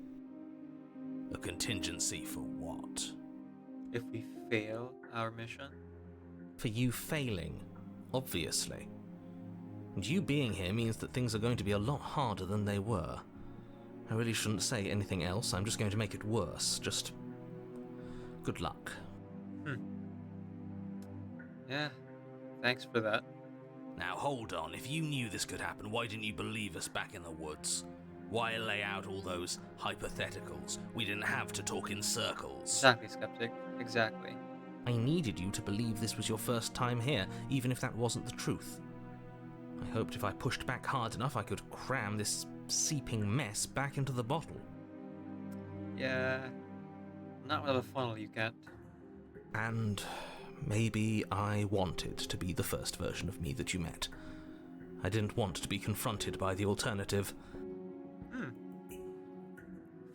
A contingency for what? If we fail our mission? For you failing, obviously. And you being here means that things are going to be a lot harder than they were. I really shouldn't say anything else, I'm just going to make it worse. Just good luck. Yeah, thanks for that. Now hold on, if you knew this could happen, why didn't you believe us back in the woods? Why lay out all those hypotheticals? We didn't have to talk in circles. Exactly, skeptic. Exactly. I needed you to believe this was your first time here, even if that wasn't the truth. I hoped if I pushed back hard enough I could cram this seeping mess back into the bottle. Yeah, not with a funnel you can't. And maybe I wanted to be the first version of me that you met. I didn't want to be confronted by the alternative.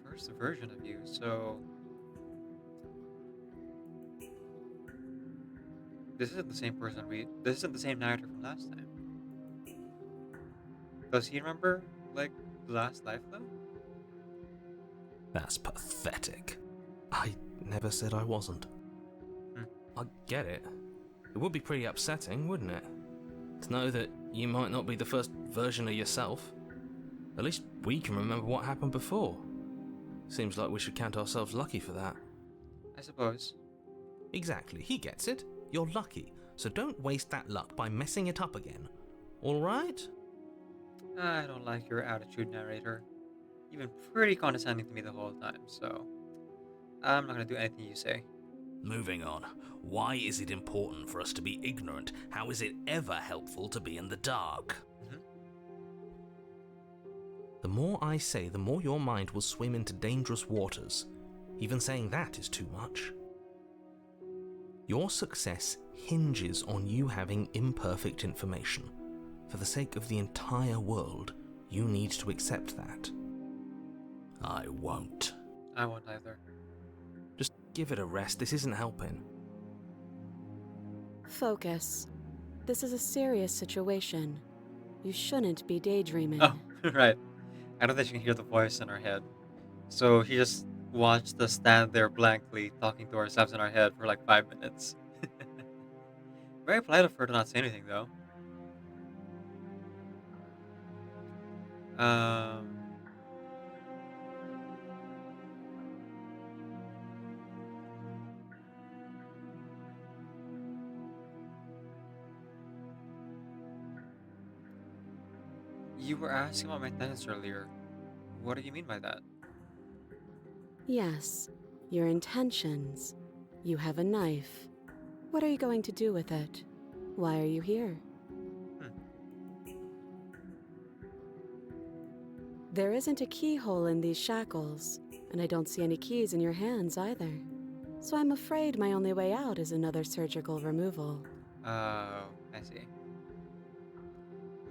First version of you, so... This isn't the same person This isn't the same narrator from last time. Does he remember, like, the last life, though? That's pathetic. I never said I wasn't. I get it. It would be pretty upsetting, wouldn't it? To know that you might not be the first version of yourself. At least we can remember what happened before. Seems like we should count ourselves lucky for that. I suppose. Exactly, he gets it. You're lucky, so don't waste that luck by messing it up again. Alright? I don't like your attitude, narrator. You've been pretty condescending to me the whole time, so I'm not gonna do anything you say. Moving on. Why is it important for us to be ignorant? How is it ever helpful to be in the dark? Mhm. The more I say, the more your mind will swim into dangerous waters. Even saying that is too much. Your success hinges on you having imperfect information. For the sake of the entire world, you need to accept that. I won't. I won't either. Just give it a rest, this isn't helping. Focus. This is a serious situation. You shouldn't be daydreaming. Oh, right. I don't think she can hear the voice in her head. So she just watched us stand there blankly, talking to ourselves in our head for like 5 minutes. Very polite of her to not say anything, though. Um, you were asking about my intentions earlier. What do you mean by that? Yes, your intentions. You have a knife. What are you going to do with it? Why are you here? Hmm. There isn't a keyhole in these shackles, and I don't see any keys in your hands either. So I'm afraid my only way out is another surgical removal. Oh, I see.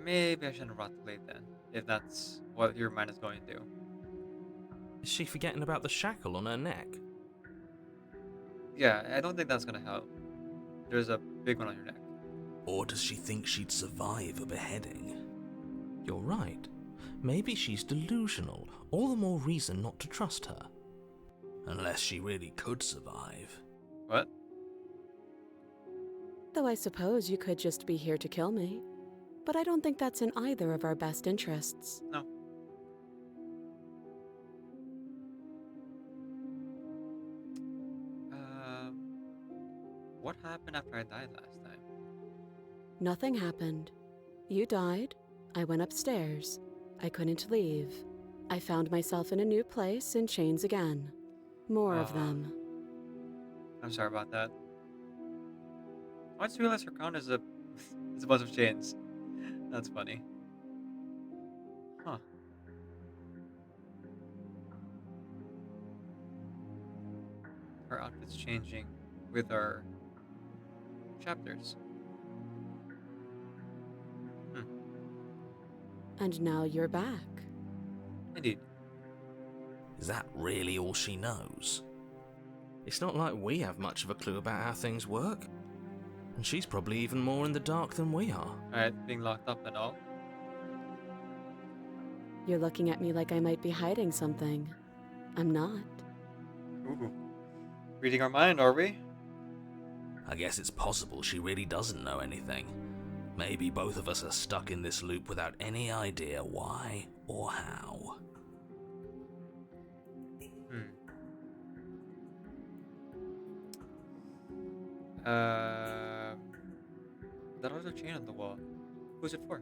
Maybe I shouldn't rot the blade then, if that's what your mind is going to do. Is she forgetting about the shackle on her neck? Yeah, I don't think that's gonna help. There's a big one on your neck. Or does she think she'd survive a beheading? You're right. Maybe she's delusional. All the more reason not to trust her. Unless she really could survive. What? Though I suppose you could just be here to kill me. But I don't think that's in either of our best interests. No. Um, what happened after I died last time? Nothing happened. You died. I went upstairs. I couldn't leave. I found myself in a new place in chains again. More of them. I'm sorry about that. I just realized her crown is a is a bunch of chains. That's funny. Huh. Her outfit's changing with our chapters. Hmm. And now you're back. Indeed. Is that really all she knows? It's not like we have much of a clue about how things work. And she's probably even more in the dark than we are. Alright, being locked up and all. You're looking at me like I might be hiding something. I'm not. Ooh. Reading our mind, are we? I guess it's possible she really doesn't know anything. Maybe both of us are stuck in this loop without any idea why or how. Hmm. That other chain on the wall. Who's it for?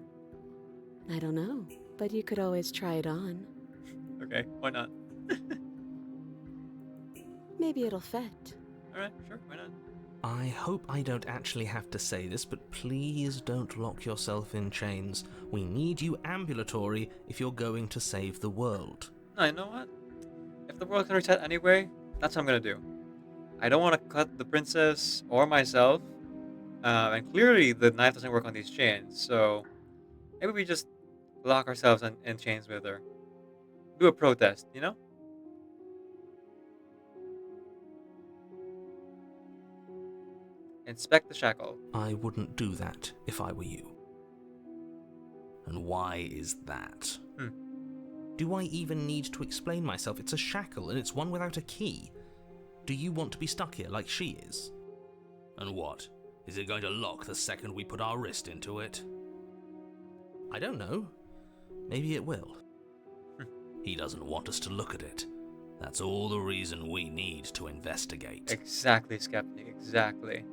I don't know, but you could always try it on. Okay, why not? Maybe it'll fit. Alright, sure, why not? I hope I don't actually have to say this, but please don't lock yourself in chains. We need you ambulatory if you're going to save the world. No, you know what? If the world can reset anyway, that's what I'm gonna do. I don't want to cut the princess or myself. And clearly the knife doesn't work on these chains, so maybe we just lock ourselves in chains with her. Do a protest, you know? Inspect the shackle. I wouldn't do that if I were you. And why is that? Hmm. Do I even need to explain myself? It's a shackle and it's one without a key. Do you want to be stuck here like she is? And what? Is it going to lock the second we put our wrist into it? I don't know. Maybe it will. He doesn't want us to look at it. That's all the reason we need to investigate. Exactly, Skeptic, exactly.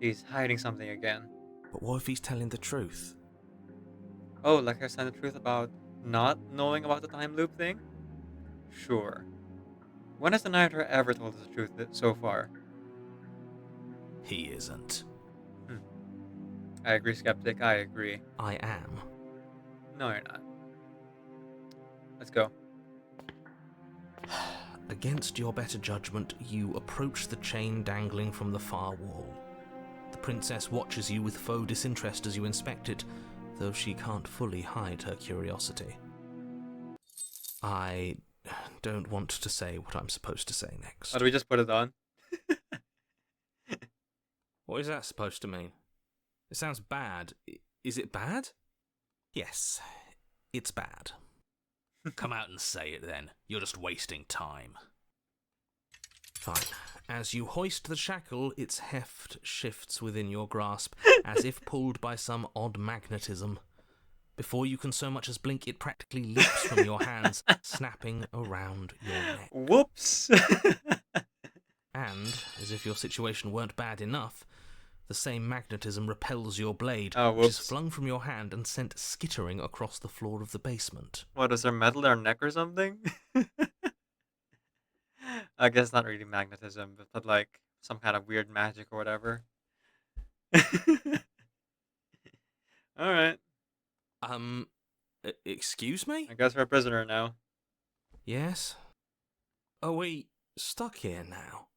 He's hiding something again. But what if he's telling the truth? Oh, like I said the truth about not knowing about the time loop thing? Sure. When has the narrator ever told us the truth so far? He isn't. Hmm. I agree, Skeptic. I agree. I am. No, you're not. Let's go. Against your better judgment, you approach the chain dangling from the far wall. The princess watches you with faux disinterest as you inspect it, though she can't fully hide her curiosity. I don't want to say what I'm supposed to say next. Oh, do we just put it on? What is that supposed to mean? It sounds bad. Is it bad? Yes, it's bad. Come out and say it then. You're just wasting time. Fine. As you hoist the shackle, its heft shifts within your grasp, as if pulled by some odd magnetism. Before you can so much as blink, it practically leaps from your hands, snapping around your neck. Whoops! And, as if your situation weren't bad enough, the same magnetism repels your blade, Oh, which is whoops. flung from your hand and sent skittering across the floor of the basement. What, is there metal in our neck or something? I guess not really magnetism, but like some kind of weird magic or whatever. Alright. Excuse me? I guess we're a prisoner now. Yes? Are we stuck here now?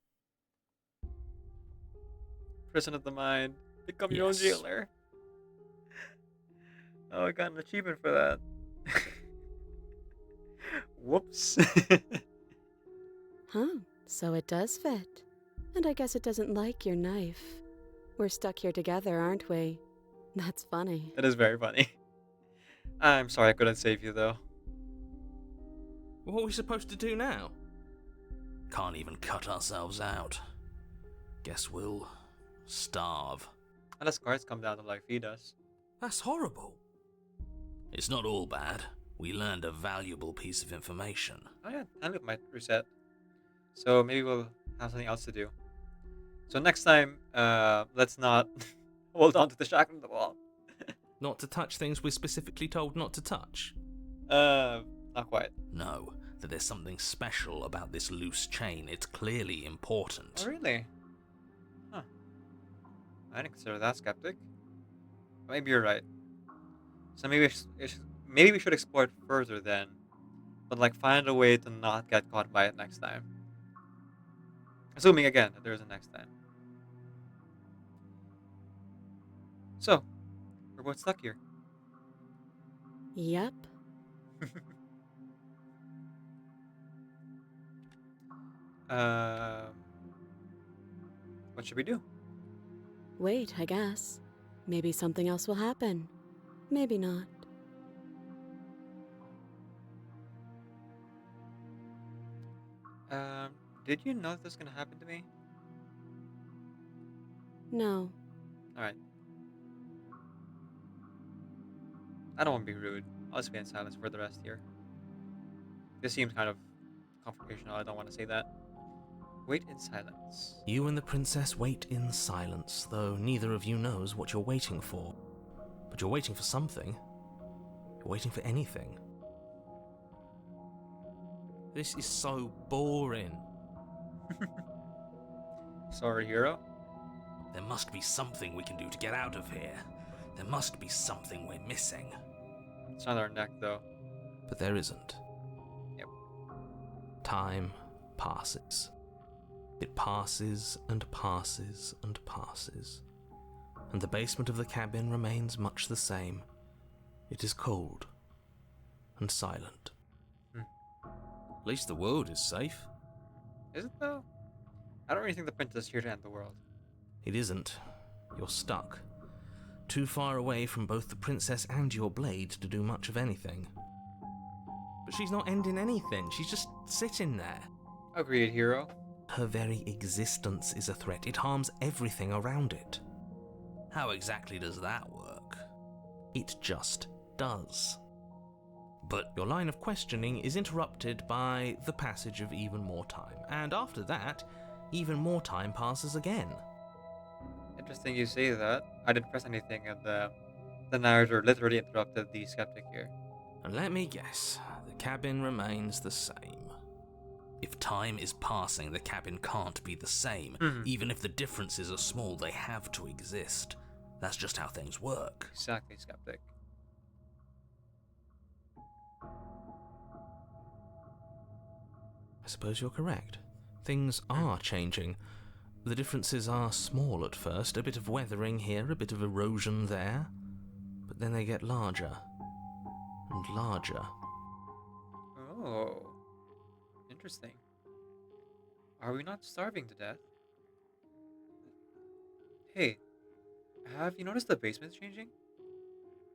Prison of the mind. Become your own Yes. jailer. Oh, I got an achievement for that. Whoops. Huh, so it does fit. And I guess it doesn't like your knife. We're stuck here together, aren't we? That's funny. That is very funny. I'm sorry I couldn't save you though. What are we supposed to do now? Can't even cut ourselves out. Guess we'll starve. Unless guards come down to like feed us. That's horrible. It's not all bad. We learned a valuable piece of information. Oh yeah, time loop might reset. So maybe we'll have something else to do. So next time, let's not hold on to the shackle on the wall. Not to touch things we're specifically told not to touch. Not quite. No, that there's something special about this loose chain. It's clearly important. Oh really? Huh. I didn't consider that, skeptic. Maybe you're right. So maybe we should explore it further then, but like find a way to not get caught by it next time. Assuming again that there is a next time. So, we're both stuck here. Yep. Um, what should we do? Wait, I guess. Maybe something else will happen. Maybe not. Did you know this was gonna happen to me? No. Alright. I don't want to be rude. I'll just be in silence for the rest here. This seems kind of confrontational. I don't want to say that. Wait in silence. You and the princess wait in silence, though neither of you knows what you're waiting for. But you're waiting for something. You're waiting for anything. This is so boring. Sorry, hero. There must be something we can do to get out of here. There must be something we're missing. It's on our neck, though. But there isn't. Yep. Time passes. It passes and passes and passes. And the basement of the cabin remains much the same. It is cold and silent. At least the world is safe. Is it, though? I don't really think the princess is here to end the world. It isn't. You're stuck. Too far away from both the princess and your blade to do much of anything. But she's not ending anything. She's just sitting there. Agreed, hero. Her very existence is a threat. It harms everything around it. How exactly does that work? It just does. But your line of questioning is interrupted by the passage of even more time. And after that, even more time passes again. Interesting you say that. I didn't press anything at the The narrator literally interrupted the skeptic here. And let me guess, the cabin remains the same. If time is passing, the cabin can't be the same. Even if the differences are small, they have to exist. That's just how things work. Exactly, skeptic. I suppose you're correct. Things are changing. The differences are small at first, a bit of weathering here, a bit of erosion there, but then they get larger and larger. Oh, interesting. Are we not starving to death? Hey, have you noticed the basement's changing?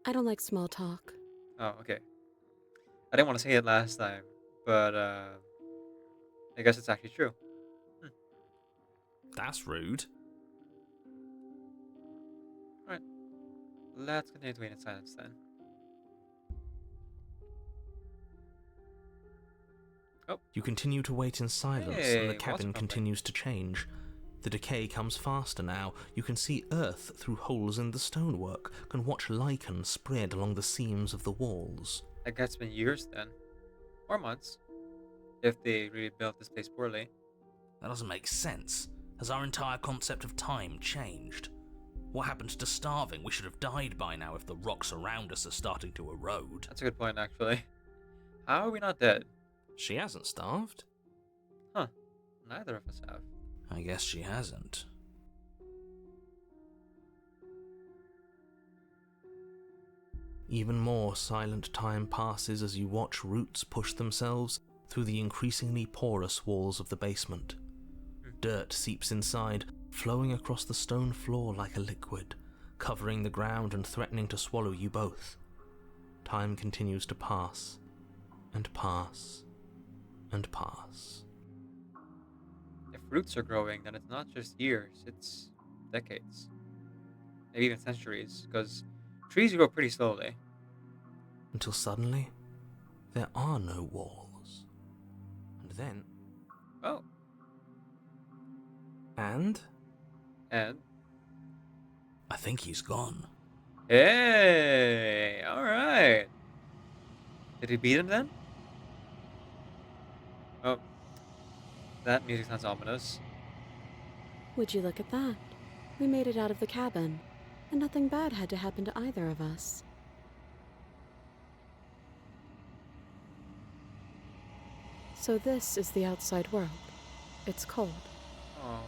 I don't like small talk. Oh, okay. I didn't want to say it last time, but I guess it's actually true. Hmm. That's rude. Alright, let's continue to wait in silence then. Oh, You continue to wait in silence, and the hey, what's cabin crumbling? continues to change. The decay comes faster now. You can see earth through holes in the stonework, can watch lichen spread along the seams of the walls. I guess it's been years then. Or months. If they really built this place poorly. That doesn't make sense. Has our entire concept of time changed? What happened to starving? We should have died by now if the rocks around us are starting to erode. That's a good point, actually. How are we not dead? She hasn't starved. Huh. Neither of us have. I guess she hasn't. Even more silent time passes as you watch roots push themselves through the increasingly porous walls of the basement. Dirt seeps inside, flowing across the stone floor like a liquid, covering the ground and threatening to swallow you both. Time continues to pass, and pass, and pass. If roots are growing, then it's not just years, it's decades. Maybe even centuries, because trees grow pretty slowly. Until suddenly, there are no walls. And then... Oh, And? and I think he's gone. hey, alright. Did he beat him then? Oh, that music sounds ominous. Would you look at that? We made it out of the cabin, and nothing bad had to happen to either of us. So this is the outside world. It's cold. Oh.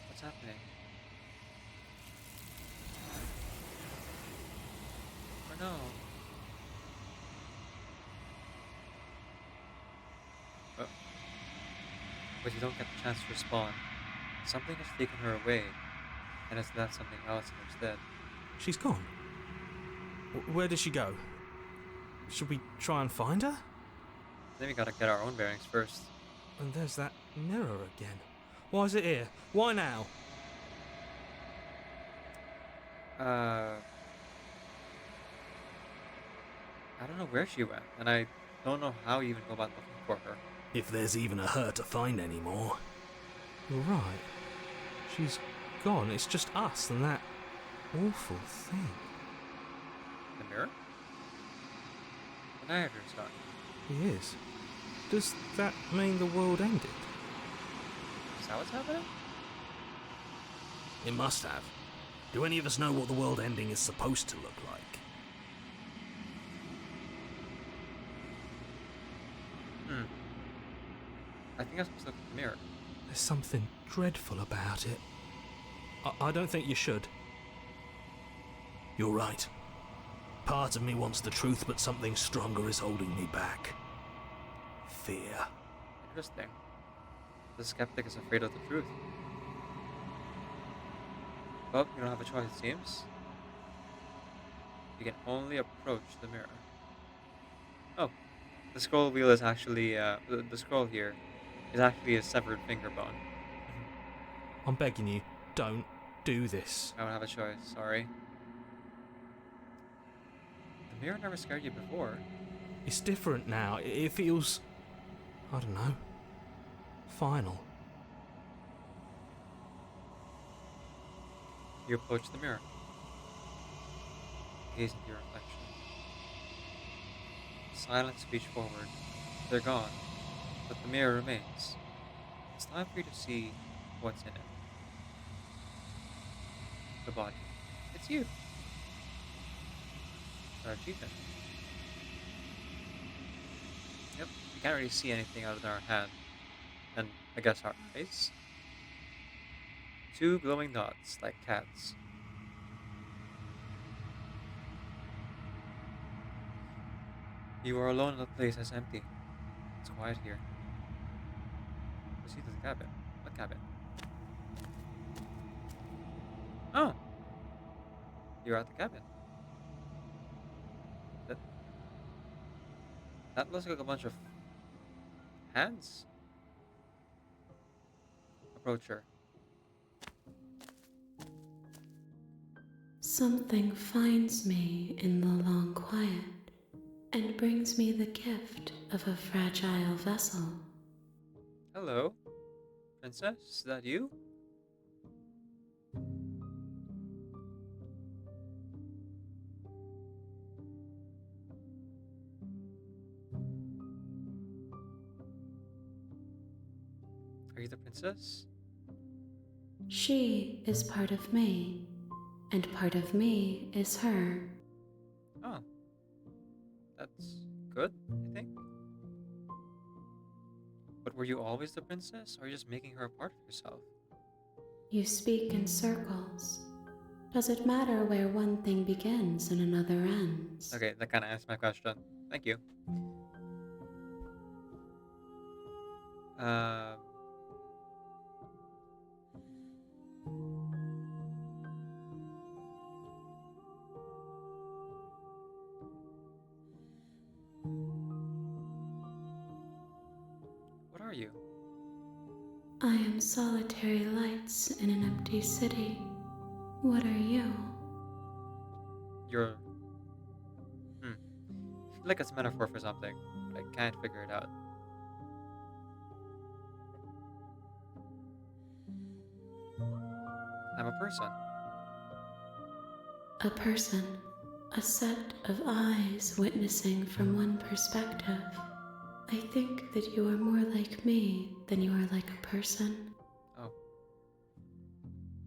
What's happening? Oh no. Oh. But you don't get the chance to respond. Something has taken her away, and has left something else in her stead. She's gone. Where did she go? Should we try and find her? Then we gotta get our own bearings first. And there's that mirror again. Why is it here? Why now? I don't know where she went, and I don't know how you even go about looking for her. If there's even a her to find anymore. You're right. She's gone. It's just us and that awful thing. The mirror? The narrator's gone. He is. Does that mean the world ended? Is that what's happening? It must have. Do any of us know what the world ending is supposed to look like? I think I'm supposed to look at the mirror. There's something dreadful about it. I don't think you should. You're right. Part of me wants the truth, but something stronger is holding me back. Fear. Interesting. The skeptic is afraid of the truth. Well, you don't have a choice, it seems. You can only approach the mirror. Oh, the scroll wheel is actually, the scroll here is actually a severed finger bone. I'm begging you, don't do this. I don't have a choice, sorry. The mirror never scared you before. It's different now. It feels... I don't know. Final. You approach the mirror, gaze into your reflection. Silence reach forward. They're gone, but the mirror remains. It's time for you to see what's in it. The body. It's you. Our achievement. Yep, we can't really see anything out of our hand. And I guess our eyes? Two glowing dots, like cats. You are alone in a place that's empty. It's quiet here. Proceed to the cabin. What cabin? Oh, you're at the cabin. That that looks like a bunch of hands. Approach her. Something finds me in the long quiet and brings me the gift of a fragile vessel. Hello, princess. Is that you? Are you the princess? She is part of me, and part of me is her. Oh, that's good, I think. But were you always the princess, or are you just making her a part of yourself? You speak in circles. Does it matter where one thing begins and another ends? Okay, that kind of answers my question. Thank you. Um, what are you? I am solitary lights in an empty city. What are you? You're. Hmm. I feel like it's a metaphor for something, but I can't figure it out. I'm a person. A person, a set of eyes witnessing from one perspective. I think that you are more like me than you are like a person. Oh,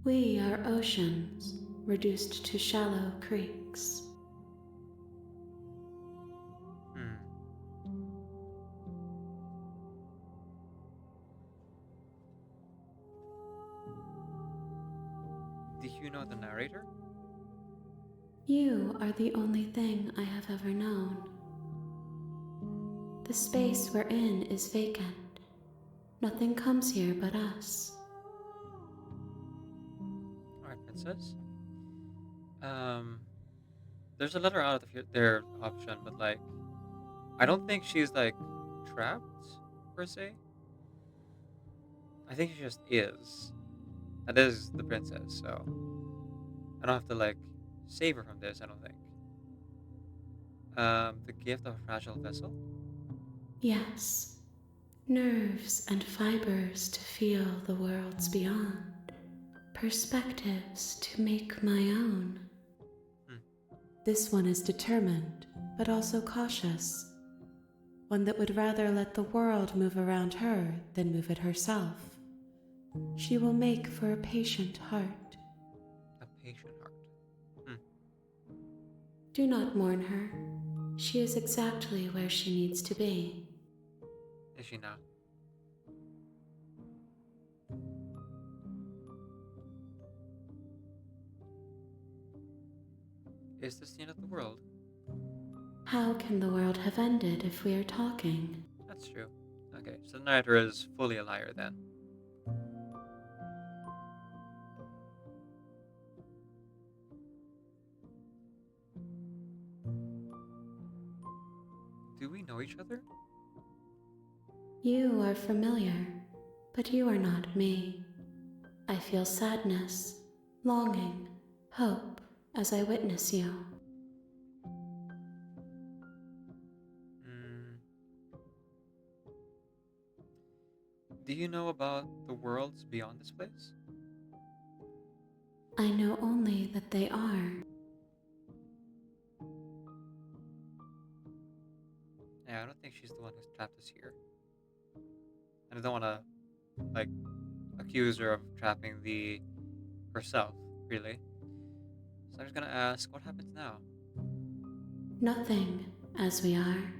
We are oceans, reduced to shallow creeks. hmm. Do you know the narrator? You are the only thing I have ever known. The space we're in is vacant. Nothing comes here but us. Alright, princess. Um, there's a letter out of their option, but like, I don't think she's like trapped per se. I think she just is. That is the princess, so I don't have to like save her from this. I don't think. The gift of a fragile vessel. Yes, nerves and fibers to feel the worlds beyond, perspectives to make my own. Hmm. This one is determined, but also cautious. One that would rather let the world move around her than move it herself. She will make for a patient heart. A patient heart. Hmm. Do not mourn her. She is exactly where she needs to be. Is she now? Is this the end of the world? How can the world have ended if we are talking? That's true. Okay, so the narrator is fully a liar then. Do we know each other? You are familiar, but you are not me. I feel sadness, longing, hope as I witness you. Hmm. Do you know about the worlds beyond this place? I know only that they are. Yeah, I don't think she's the one who's trapped us here. And I don't want to, like, accuse her of trapping the herself, really. So I'm just gonna ask, what happens now? Nothing, as we are.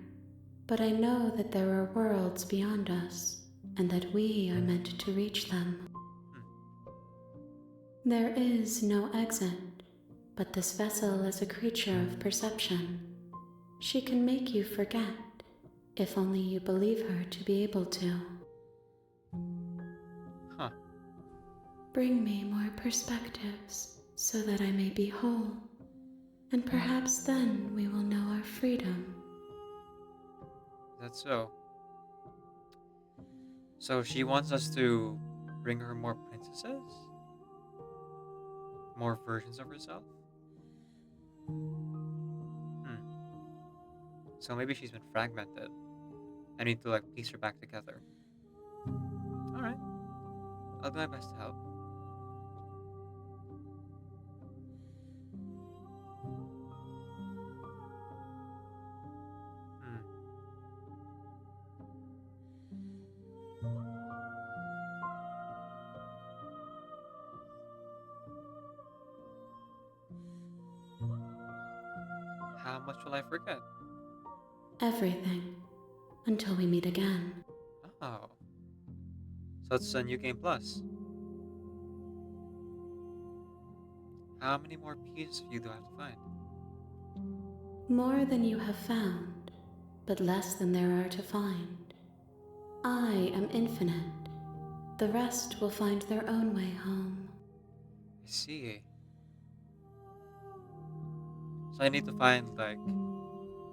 But I know that there are worlds beyond us, and that we are meant to reach them. Hmm. There is no exit, but this vessel is a creature of perception. She can make you forget, if only you believe her to be able to. Huh. Bring me more perspectives, so that I may be whole, and perhaps then we will know our freedom. Is that so? So she wants us to bring her more princesses? More versions of herself? Hmm. So maybe she's been fragmented. I need to, like, piece her back together. Alright. I'll do my best to help. Hmm. How much will I forget? Everything, until we meet again. Oh. So it's a new game plus. How many more pieces of you do I have to find? More than you have found, but less than there are to find. I am infinite. The rest will find their own way home. I see. So I need to find, like,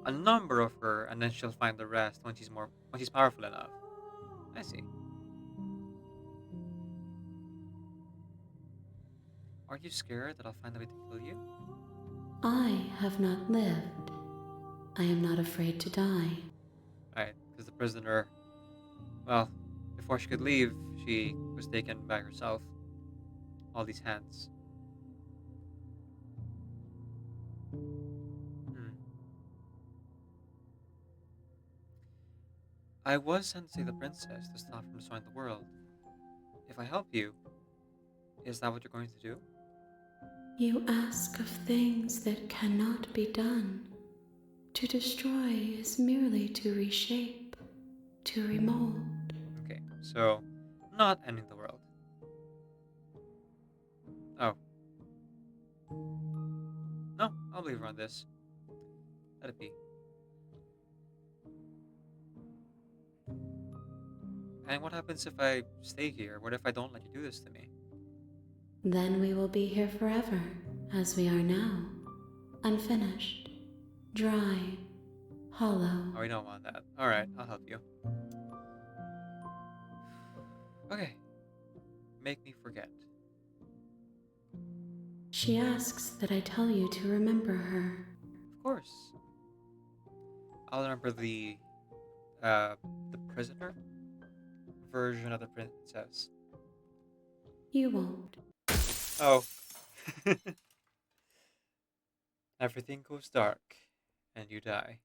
a number of her, and then she'll find the rest when she's powerful enough. I see. Are you scared that I'll find a way to kill you? I have not lived. I am not afraid to die. Right, because the prisoner, well, before she could leave, she was taken by herself. All these hands. Hmm. I was sent to save the princess to stop from destroying the world. If I help you, is that what you're going to do? You ask of things that cannot be done. To destroy is merely to reshape, to remold. Okay, so not ending the world. Oh, no, I'll leave her on this. Let it be. And what happens if I stay here? What if I don't let you do this to me? Then we will be here forever, as we are now. Unfinished, dry, hollow. Oh, we don't want that. Alright, I'll help you. Okay, make me forget. She asks that I tell you to remember her. Of course. I'll remember uh, the prisoner version of the princess. You won't. Oh. Everything goes dark, and you die.